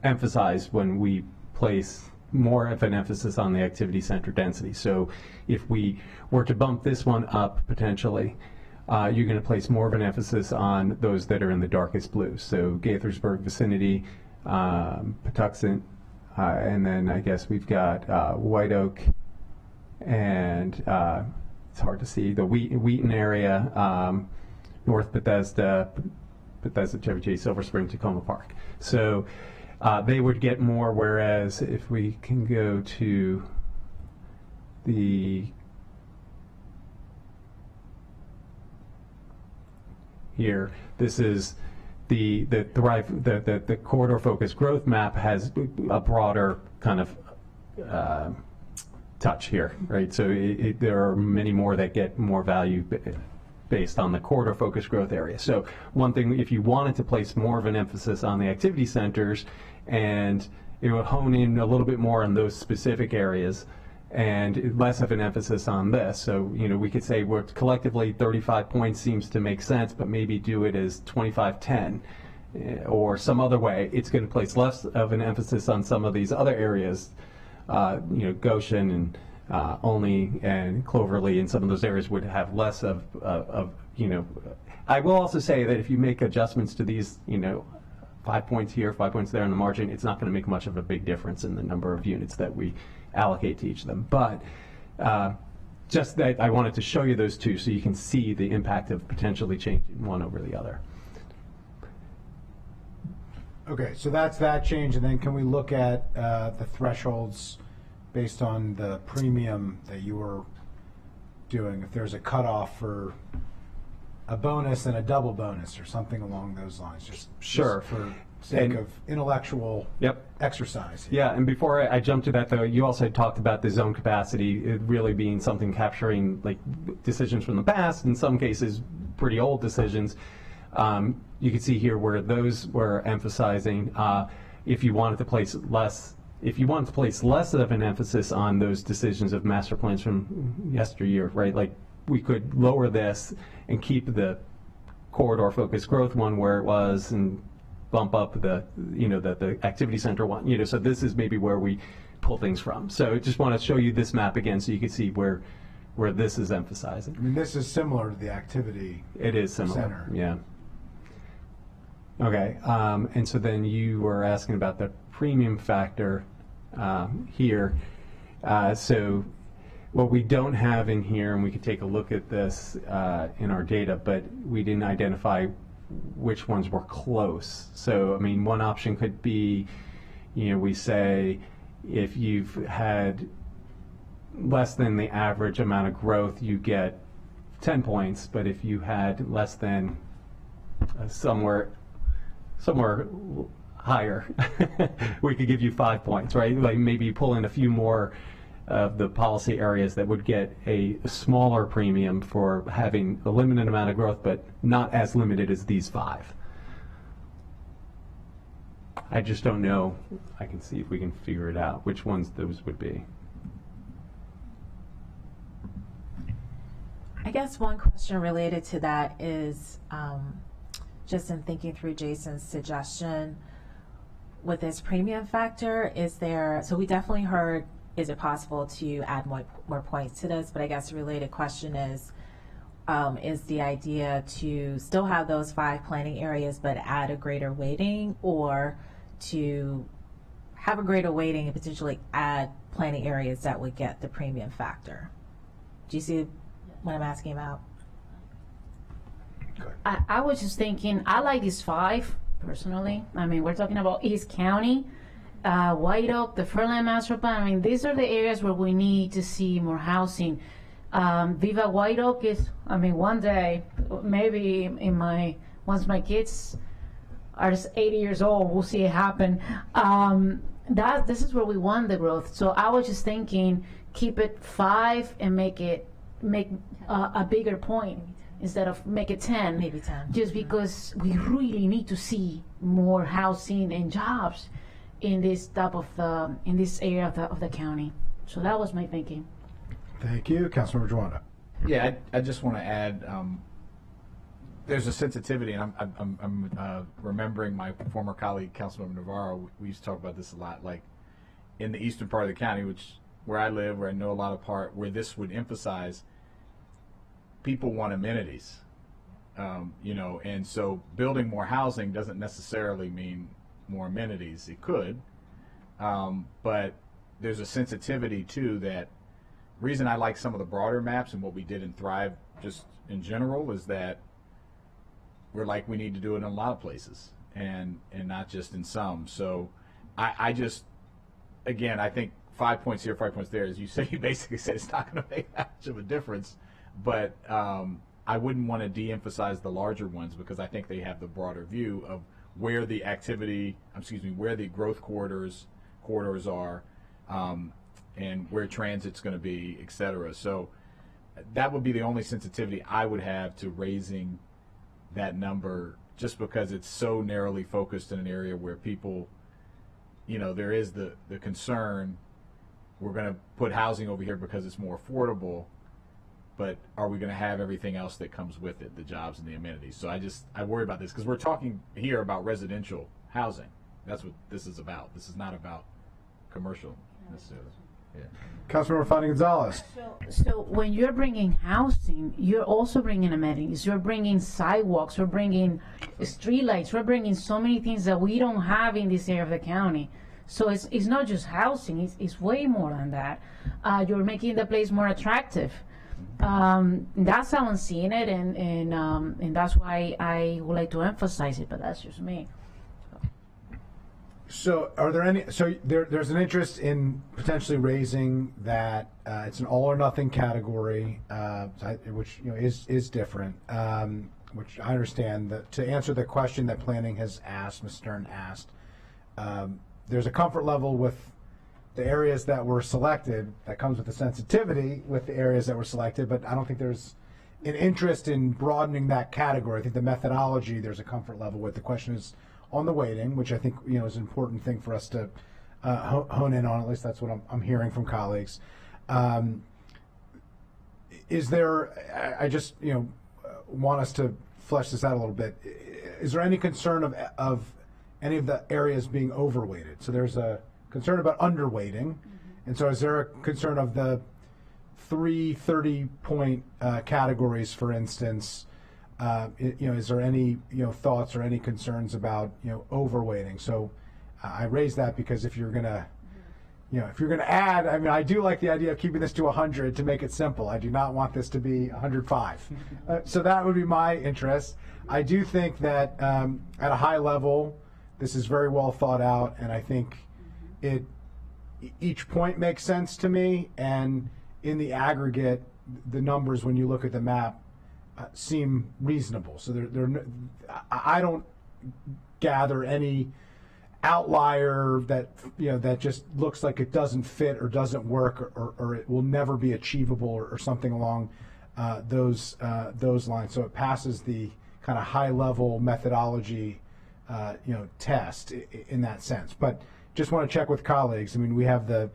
emphasized when we place more of an emphasis on the activity center density. So if we were to bump this one up potentially, you're going to place more of an emphasis on those that are in the darkest blue. So Gaithersburg vicinity, Patuxent, and then I guess we've got White Oak, and it's hard to see, the Wheaton area, North Bethesda, Chevy Chase, Silver Spring, Tacoma Park. So they would get more, whereas if we can go to the here, this is the corridor focused growth map has a broader kind of touch here, right? So there are many more that get more value based on the corridor focused growth area. So one thing, if you wanted to place more of an emphasis on the activity centers, and it would hone in a little bit more on those specific areas and less of an emphasis on this. So, you know, we could say we're collectively 35 points seems to make sense, but maybe do it as 25-10 or some other way. It's going to place less of an emphasis on some of these other areas, you know, Goshen and Olney and Cloverly, and some of those areas would have less of, you know. I will also say that if you make adjustments to these, you know, 5 points here, 5 points there on the margin, it's not going to make much of a big difference in the number of units that we allocate to each of them. But just that I wanted to show you those two so you can see the impact of potentially changing one over the other. Okay, so that's that change, and then can we look at the thresholds based on the premium that you were doing? If there's a cutoff for a bonus and a double bonus or something along those lines, just Sure. for sake of intellectual Yep. exercise. Yeah, and before I jump to that, though, you also talked about the zone capacity, it really being something capturing like decisions from the past, in some cases pretty old decisions. You can see here where those were emphasizing if you wanted to place less. If you wanted to place less of an emphasis on those decisions of master plans from yesteryear, right? Like we could lower this and keep the corridor focused growth one where it was, and bump up the, you know, the activity center one, you know. So this is maybe where we pull things from. So I just want to show you this map again so you can see where this is emphasizing. I mean, this is similar to the activity. It is similar. Center. Yeah. Okay, and so then you were asking about the premium factor here. So what we don't have in here, and we could take a look at this in our data, but we didn't identify which ones were close. So, I mean, one option could be, you know, we say if you've had less than the average amount of growth, you get 10 points, but if you had less than somewhere higher, we could give you 5 points, right? Like maybe pull in a few more of the policy areas that would get a smaller premium for having a limited amount of growth, but not as limited as these 5. I just don't know. I can see if we can figure it out, which ones those would be. I guess one question related to that is just in thinking through Jason's suggestion with this premium factor, is there, so we definitely heard, is it possible to add more points to this? But I guess a related question is the idea to still have those 5 planning areas but add a greater weighting, or to have a greater weighting and potentially add planning areas that would get the premium factor? Do you see what I'm asking about? I was just thinking, I like these 5 personally. I mean, we're talking about East County, White Oak, the Fairland Master Plan. I mean, these are the areas where we need to see more housing. Viva White Oak is, I mean, one day, maybe once my kids are 80 years old, we'll see it happen. This is where we want the growth. So I was just thinking, keep it 5 and make a bigger point instead of make it 10. Maybe 10. Just because we really need to see more housing and jobs in this in this area of the county. So that was my thinking. Thank you, Councilmember Jawanda. Yeah, I just want to add, there's a sensitivity, and I'm remembering my former colleague, Councilmember Navarro. We used to talk about this a lot, like in the eastern part of the county, where I live, where I know a lot of where this would emphasize, people want amenities, you know, and so building more housing doesn't necessarily mean more amenities. It could, but there's a sensitivity too that reason I like some of the broader maps and what we did in Thrive just in general is that we need to do it in a lot of places and not just in some. So I just, again, I think 5 points here, 5 points there, as you say, you basically said it's not going to make that much of a difference. But I wouldn't want to de-emphasize the larger ones because I think they have the broader view of where the where the growth corridors are, and where transit's going to be, et cetera. So that would be the only sensitivity I would have to raising that number, just because it's so narrowly focused in an area where people, there is the concern, we're going to put housing over here because it's more affordable, but are we going to have everything else that comes with it, the jobs and the amenities? So I worry about this because we're talking here about residential housing. That's what this is about. This is not about commercial necessarily. Yeah. Councilmember Fani Gonzalez. So when you're bringing housing, you're also bringing amenities. You're bringing sidewalks. We're bringing streetlights. We're bringing so many things that we don't have in this area of the county. So it's not just housing. It's way more than that. You're making the place more attractive. That's how I'm seeing it, and that's why I would like to emphasize it. But that's just me. So are there any, there's an interest in potentially raising that, it's an all or nothing category, which, is different, which I understand that to answer the question that planning has asked, Ms. Stern asked, there's a comfort level with the areas that were selected that comes with the sensitivity with the areas that were selected, but I don't think there's an interest in broadening that category. I think the methodology, there's a comfort level with. The question is on the weighting, which I think is an important thing for us to hone in on. At least that's what I'm hearing from colleagues. Is there? I just want us to flesh this out a little bit. Is there any concern of any of the areas being overweighted? So there's a concern about underweighting, and so is there a concern of the 3 30-point categories, for instance? Is there any thoughts or any concerns about overweighting? So I raise that because if you're gonna add, I mean, I do like the idea of keeping this to 100 to make it simple. I do not want this to be 105. So that would be my interest. I do think that at a high level, this is very well thought out, and I think each point makes sense to me. And in the aggregate, the numbers, when you look at the map, seem reasonable. So I don't gather any outlier that that just looks like it doesn't fit or doesn't work or it will never be achievable or something along those lines. So it passes the kind of high level methodology test in that sense. But just want to check with colleagues. I mean, we have the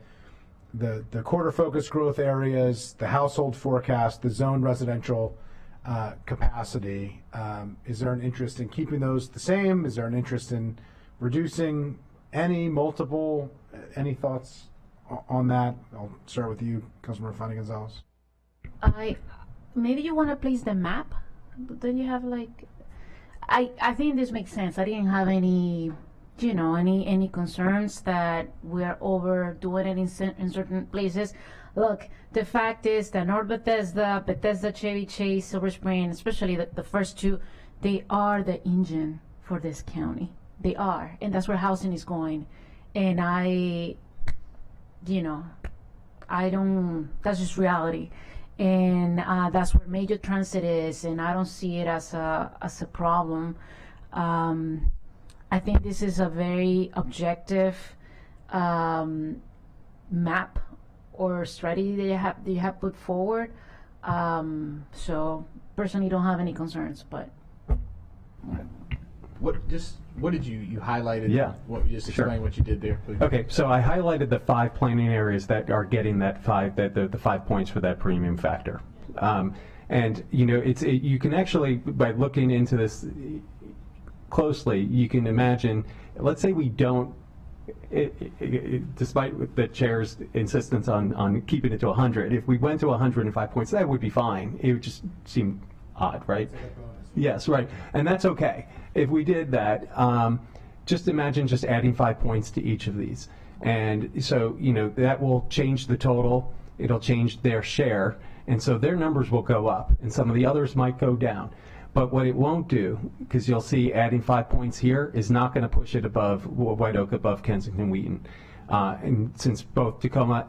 quarter focus growth areas, the household forecast, the zone residential capacity. Is there an interest in keeping those the same? Is there an interest in reducing any, multiple? Any thoughts on that? I'll start with you, Councilmember Fani Gonzalez. Maybe you want to place the map. Then you have I think this makes sense. I didn't have any any concerns that we are overdoing it in certain places. Look, the fact is that North Bethesda, Chevy Chase, Silver Spring, especially the first two, they are the engine for this county. They are, and that's where housing is going. And that's just reality. And that's where major transit is, and I don't see it as a problem. I think this is a very objective map or strategy that you have put forward. So personally, don't have any concerns. But what did you highlighted? Yeah, just explain what you did there, please. Okay, so I highlighted the 5 planning areas that are getting the 5 points for that premium factor. And you can actually, by looking into this closely, you can imagine, let's say we don't, despite the chair's insistence on keeping it to 100, if we went to 105 points, that would be fine. It would just seem odd, right? Yes, right. And that's okay. If we did that, just imagine just adding 5 points to each of these. And so, that will change the total. It'll change their share. And so their numbers will go up. And some of the others might go down. But what it won't do, because you'll see adding 5 points here is not going to push it above White Oak, above Kensington Wheaton. And since both Tacoma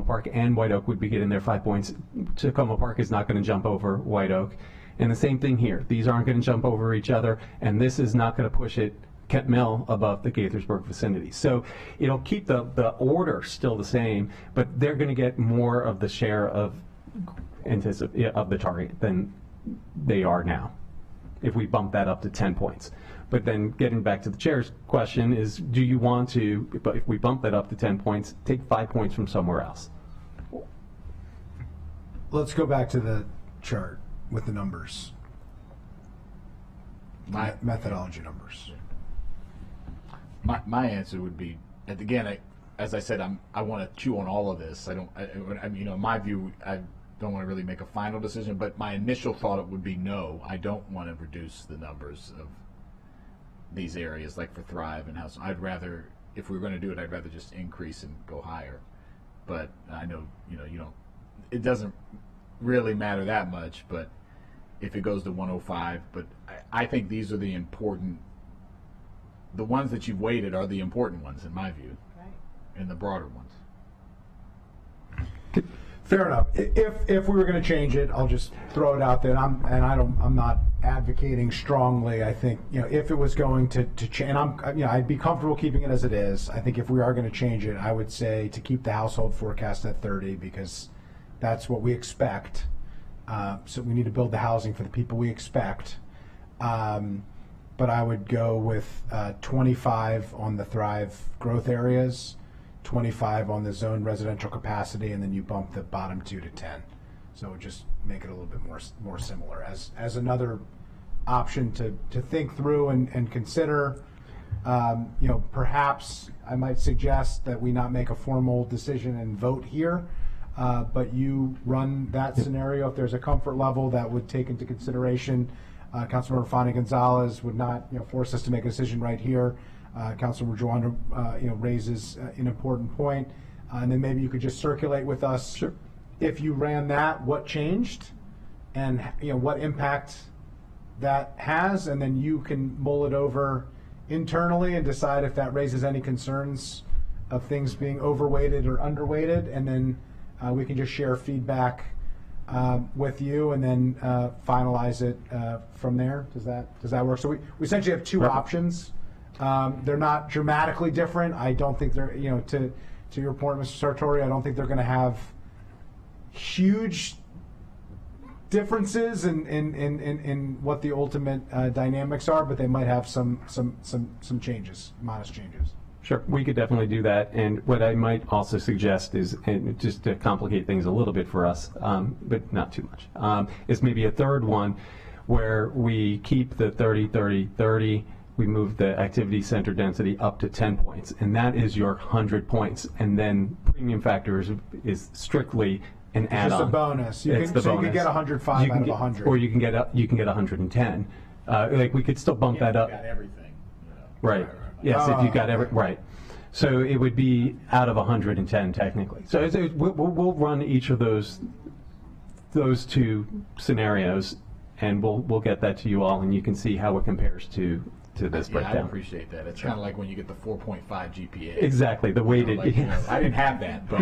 Park and White Oak would be getting their 5 points, Tacoma Park is not going to jump over White Oak. And the same thing here. These aren't going to jump over each other, and this is not going to push it, Kent Mill, above the Gaithersburg vicinity. So it'll keep the order still the same, but they're going to get more of the share of the target than they are now, if we bump that up to 10 points. But then getting back to the chair's question is, do you want to, if we bump that up to 10 points, take 5 points from somewhere else? Let's go back to the chart with the numbers. Methodology numbers. My answer would be, again, as I said, I want to chew on all of this. I mean, in my view, I don't want to really make a final decision, but my initial thought would be no, I don't want to reduce the numbers of these areas, like for Thrive and House. I'd rather, if we were going to do it, I'd rather just increase and go higher. But I know, you don't, it doesn't really matter that much, but if it goes to 105, but I think these are the important, the ones that you've weighted are the important ones in my view, right, and the broader ones. Fair enough. If we were going to change it, I'll just throw it out there. I'm not advocating strongly. I think, if it was going to change, I'd be comfortable keeping it as it is. I think if we are going to change it, I would say to keep the household forecast at 30, because that's what we expect. So we need to build the housing for the people we expect. But I would go with 25 on the Thrive growth areas, 25 on the zone residential capacity, and then you bump the bottom two to 10. So it would just make it a little bit more similar as another option to think through and consider. Perhaps I might suggest that we not make a formal decision and vote here, but you run that scenario. If there's a comfort level that would take into consideration, Councilmember Fani Gonzalez would not force us to make a decision right here. Councilmember Joanna raises an important point, and then maybe you could just circulate with us. Sure. If you ran that, what changed, and what impact that has, and then you can mull it over internally and decide if that raises any concerns of things being overweighted or underweighted, and then we can just share feedback with you, and then finalize it from there. Does that work? So we essentially have two options. They're not dramatically different. I don't think they're, to your point, Mr. Sartori, I don't think they're going to have huge differences in what the ultimate dynamics are, but they might have some changes, modest changes. Sure, we could definitely do that. And what I might also suggest is, and just to complicate things a little bit for us, but not too much, is maybe a third one where we keep the 30, 30, 30. We move the activity center density up to 10 points, and that is your 100 points. And then premium factor is strictly an add-on. Just a bonus. You could get 105 out of 100. Or you can get 110. We could still bump that up. You got everything. Right. Yes, if you got right. So it would be out of 110 technically. So we'll run each of those two scenarios, and we'll get that to you all, and you can see how it compares to this breakdown. I appreciate that. It's kind of like when you get the 4.5 GPA. Exactly, the weighted. I didn't have that, but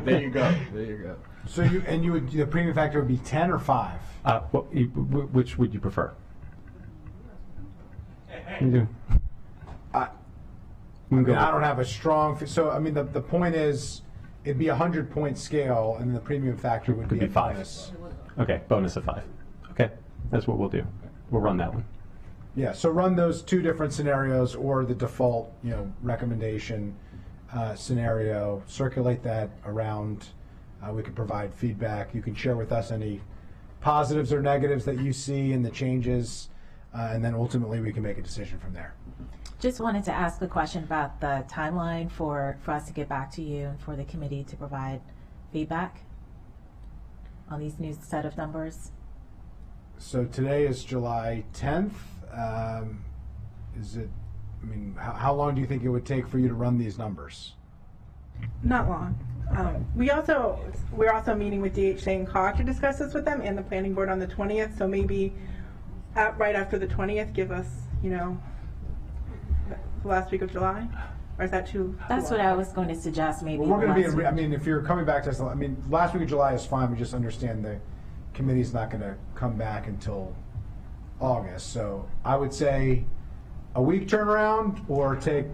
there you go. There you go. So the premium factor would be 10 or 5? Which would you prefer? I don't have a strong. So the point is, it'd be a 100-point scale, and the premium factor would be 5. Bonus. Okay, bonus of 5. Okay, that's what we'll do. We'll run that one. Yeah. So run those two different scenarios, or the default, recommendation scenario. Circulate that around. We can provide feedback. You can share with us any positives or negatives that you see in the changes, and then ultimately we can make a decision from there. Just wanted to ask a question about the timeline for us to get back to you and for the committee to provide feedback on these new set of numbers. So today is July 10th. How long do you think it would take for you to run these numbers? Not long. We're also meeting with DHA and COG to discuss this with them and the planning board on the 20th. So maybe right after the 20th, give us, the last week of July, or is that too? That's what I was going to suggest. Maybe Well, we're going to last be, week. if you're coming back to us, last week of July is fine, we just understand the committee's not going to come back until August. So I would say a week turnaround or take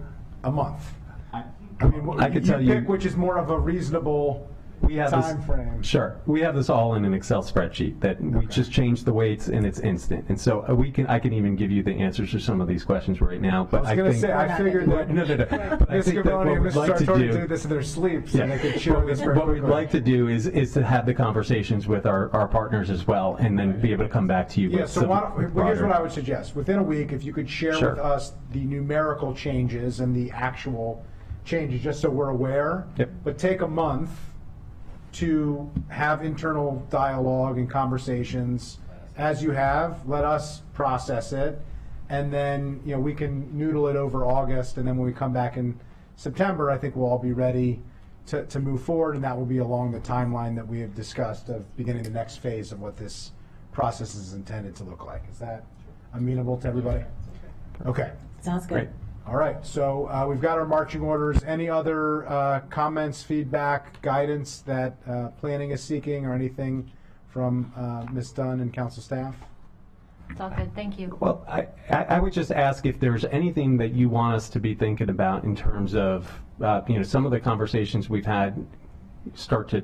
a month. I could tell you- pick which is more of a reasonable We have this, time frame. Sure. We have this all in an Excel spreadsheet that we just change the weights and it's instant. And so I can even give you the answers to some of these questions right now. But I was going to think, say, I figured that no. But I Ms. think that Gavoni what and we'd Mr. like to Sartori do do this in their sleep, so Yeah. they could show this very What we'd quickly. like to do is to have the conversations with our partners as well, and then be able to come back to you Yeah, with so some here's broader- what I would suggest. Within a week, if you could share Sure. with us the numerical changes and the actual changes, just so we're aware. Yep. But take a month to have internal dialogue and conversations. As you have, let us process it, and then we can noodle it over August, and then when we come back in September, I think we'll all be ready to move forward, and that will be along the timeline that we have discussed of beginning the next phase of what this process is intended to look like. Is that amenable to everybody? Okay. Sounds good. Great. All right, so we've got our marching orders. Any other comments, feedback, guidance that planning is seeking, or anything from Ms. Dunn and council staff? It's all good, thank you. Well, I would just ask if there's anything that you want us to be thinking about in terms of, some of the conversations we've had start to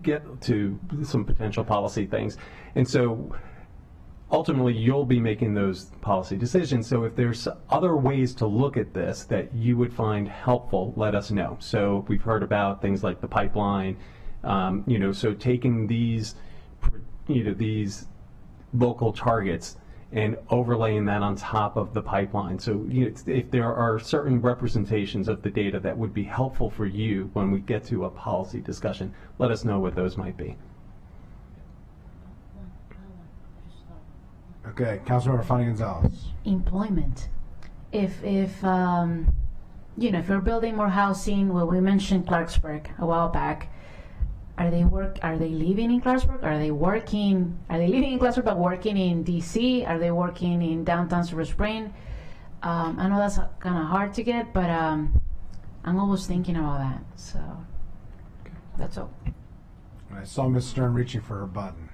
get to some potential policy things. And so ultimately, you'll be making those policy decisions. So if there's other ways to look at this that you would find helpful, let us know. So we've heard about things like the pipeline, so taking these local targets and overlaying that on top of the pipeline. So if there are certain representations of the data that would be helpful for you when we get to a policy discussion, let us know what those might be. Okay, Councilmember Fanny Gonzalez. Employment. If we're building more housing, well, we mentioned Clarksburg a while back. Are they living in Clarksburg? Are they living in Clarksburg but working in DC? Are they working in downtown Silver Spring? I know that's kind of hard to get, but I'm always thinking about that. So that's all. I saw Ms. Stern reaching for her button.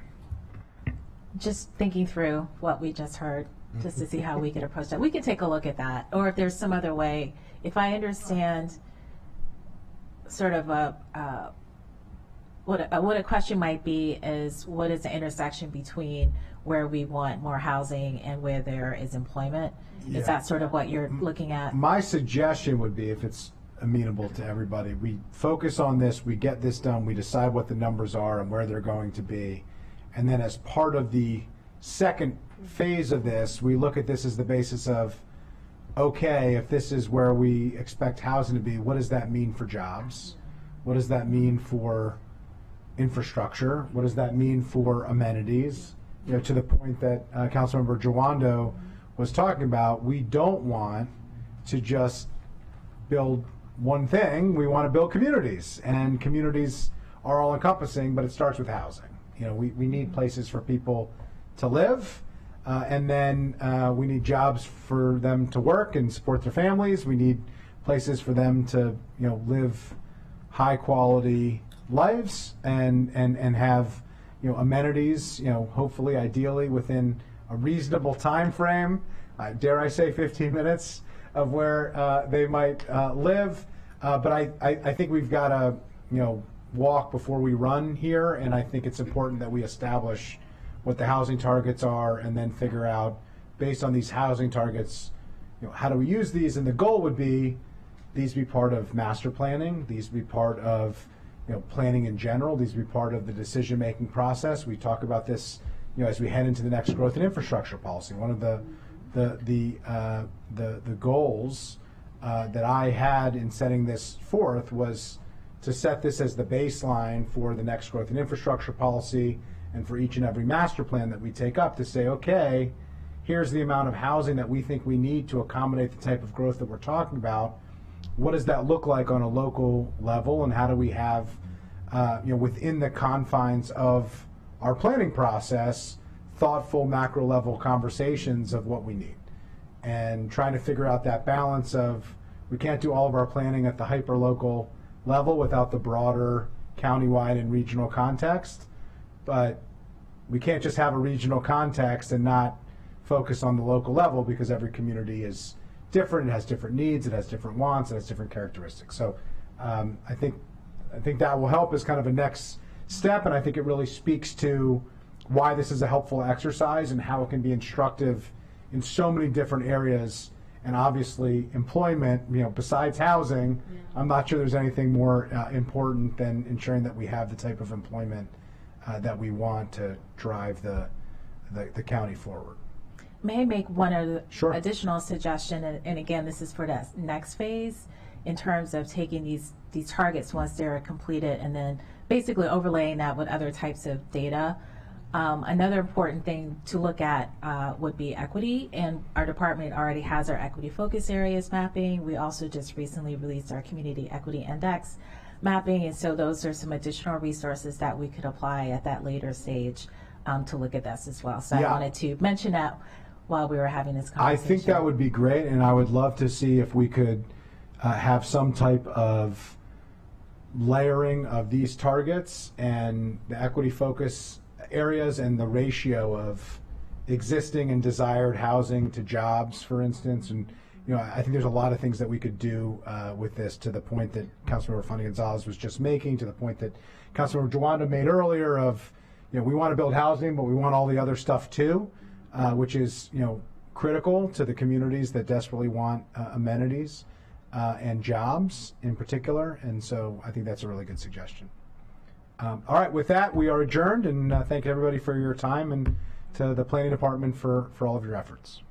Just thinking through what we just heard, just to see how we could approach that. We could take a look at that, or if there's some other way. If I understand sort of what a question might be is, what is the intersection between where we want more housing and where there is employment? Yeah. Is that sort of what you're looking at? My suggestion would be, if it's amenable to everybody, we focus on this, we get this done, we decide what the numbers are and where they're going to be. And then as part of the second phase of this, we look at this as the basis of, okay, if this is where we expect housing to be, what does that mean for jobs? What does that mean for infrastructure? What does that mean for amenities? To the point that Councilmember Jawando was talking about, we don't want to just build one thing. We want to build communities, and communities are all encompassing, but it starts with housing. We need places for people to live, and then we need jobs for them to work and support their families. We need places for them to, live high quality lives and have, amenities, hopefully, ideally within a reasonable time frame. Dare I say 15 minutes of where they might live. But I think we've got to, walk before we run here, and I think it's important that we establish what the housing targets are and then figure out, based on these housing targets, how do we use these? And the goal would be these be part of master planning, these be part of planning in general, these be part of the decision-making process. We talk about this as we head into the next growth and infrastructure policy. One of the goals that I had in setting this forth was to set this as the baseline for the next growth and infrastructure policy, and for each and every master plan that we take up, to say, okay, here's the amount of housing that we think we need to accommodate the type of growth that we're talking about. What does that look like on a local level, and how do we have within the confines of our planning process, thoughtful macro level conversations of what we need, and trying to figure out that balance of, we can't do all of our planning at the hyper local level without the broader countywide and regional context, but we can't just have a regional context and not focus on the local level, because every community is different, it has different needs, it has different wants, it has different characteristics. So I think that will help as kind of a next step, and I think it really speaks to why this is a helpful exercise and how it can be instructive in so many different areas. And obviously employment, besides housing, I'm not sure there's anything more important than ensuring that we have the type of employment that we want to drive the county forward. May I make one Sure. additional suggestion? And again, this is for the next phase in terms of taking these targets once they're completed and then basically overlaying that with other types of data. Another important thing to look at would be equity, and our department already has our equity focus areas mapping. We also just recently released our community equity index mapping, and so those are some additional resources that we could apply at that later stage to look at this as well. So Yeah. I wanted to mention that while we were having this I conversation. think that would be great, and I would love to see if we could have some type of layering of these targets and the equity focus areas and the ratio of existing and desired housing to jobs, for instance. And I think there's a lot of things that we could do with this, to the point that Councilmember Fanny Gonzalez was just making, to the point that Councilmember Jawanda made earlier of, we want to build housing, but we want all the other stuff too, which is critical to the communities that desperately want amenities and jobs in particular. And so I think that's a really good suggestion. All right, with that, we are adjourned, and thank everybody for your time, and to the planning department for all of your efforts.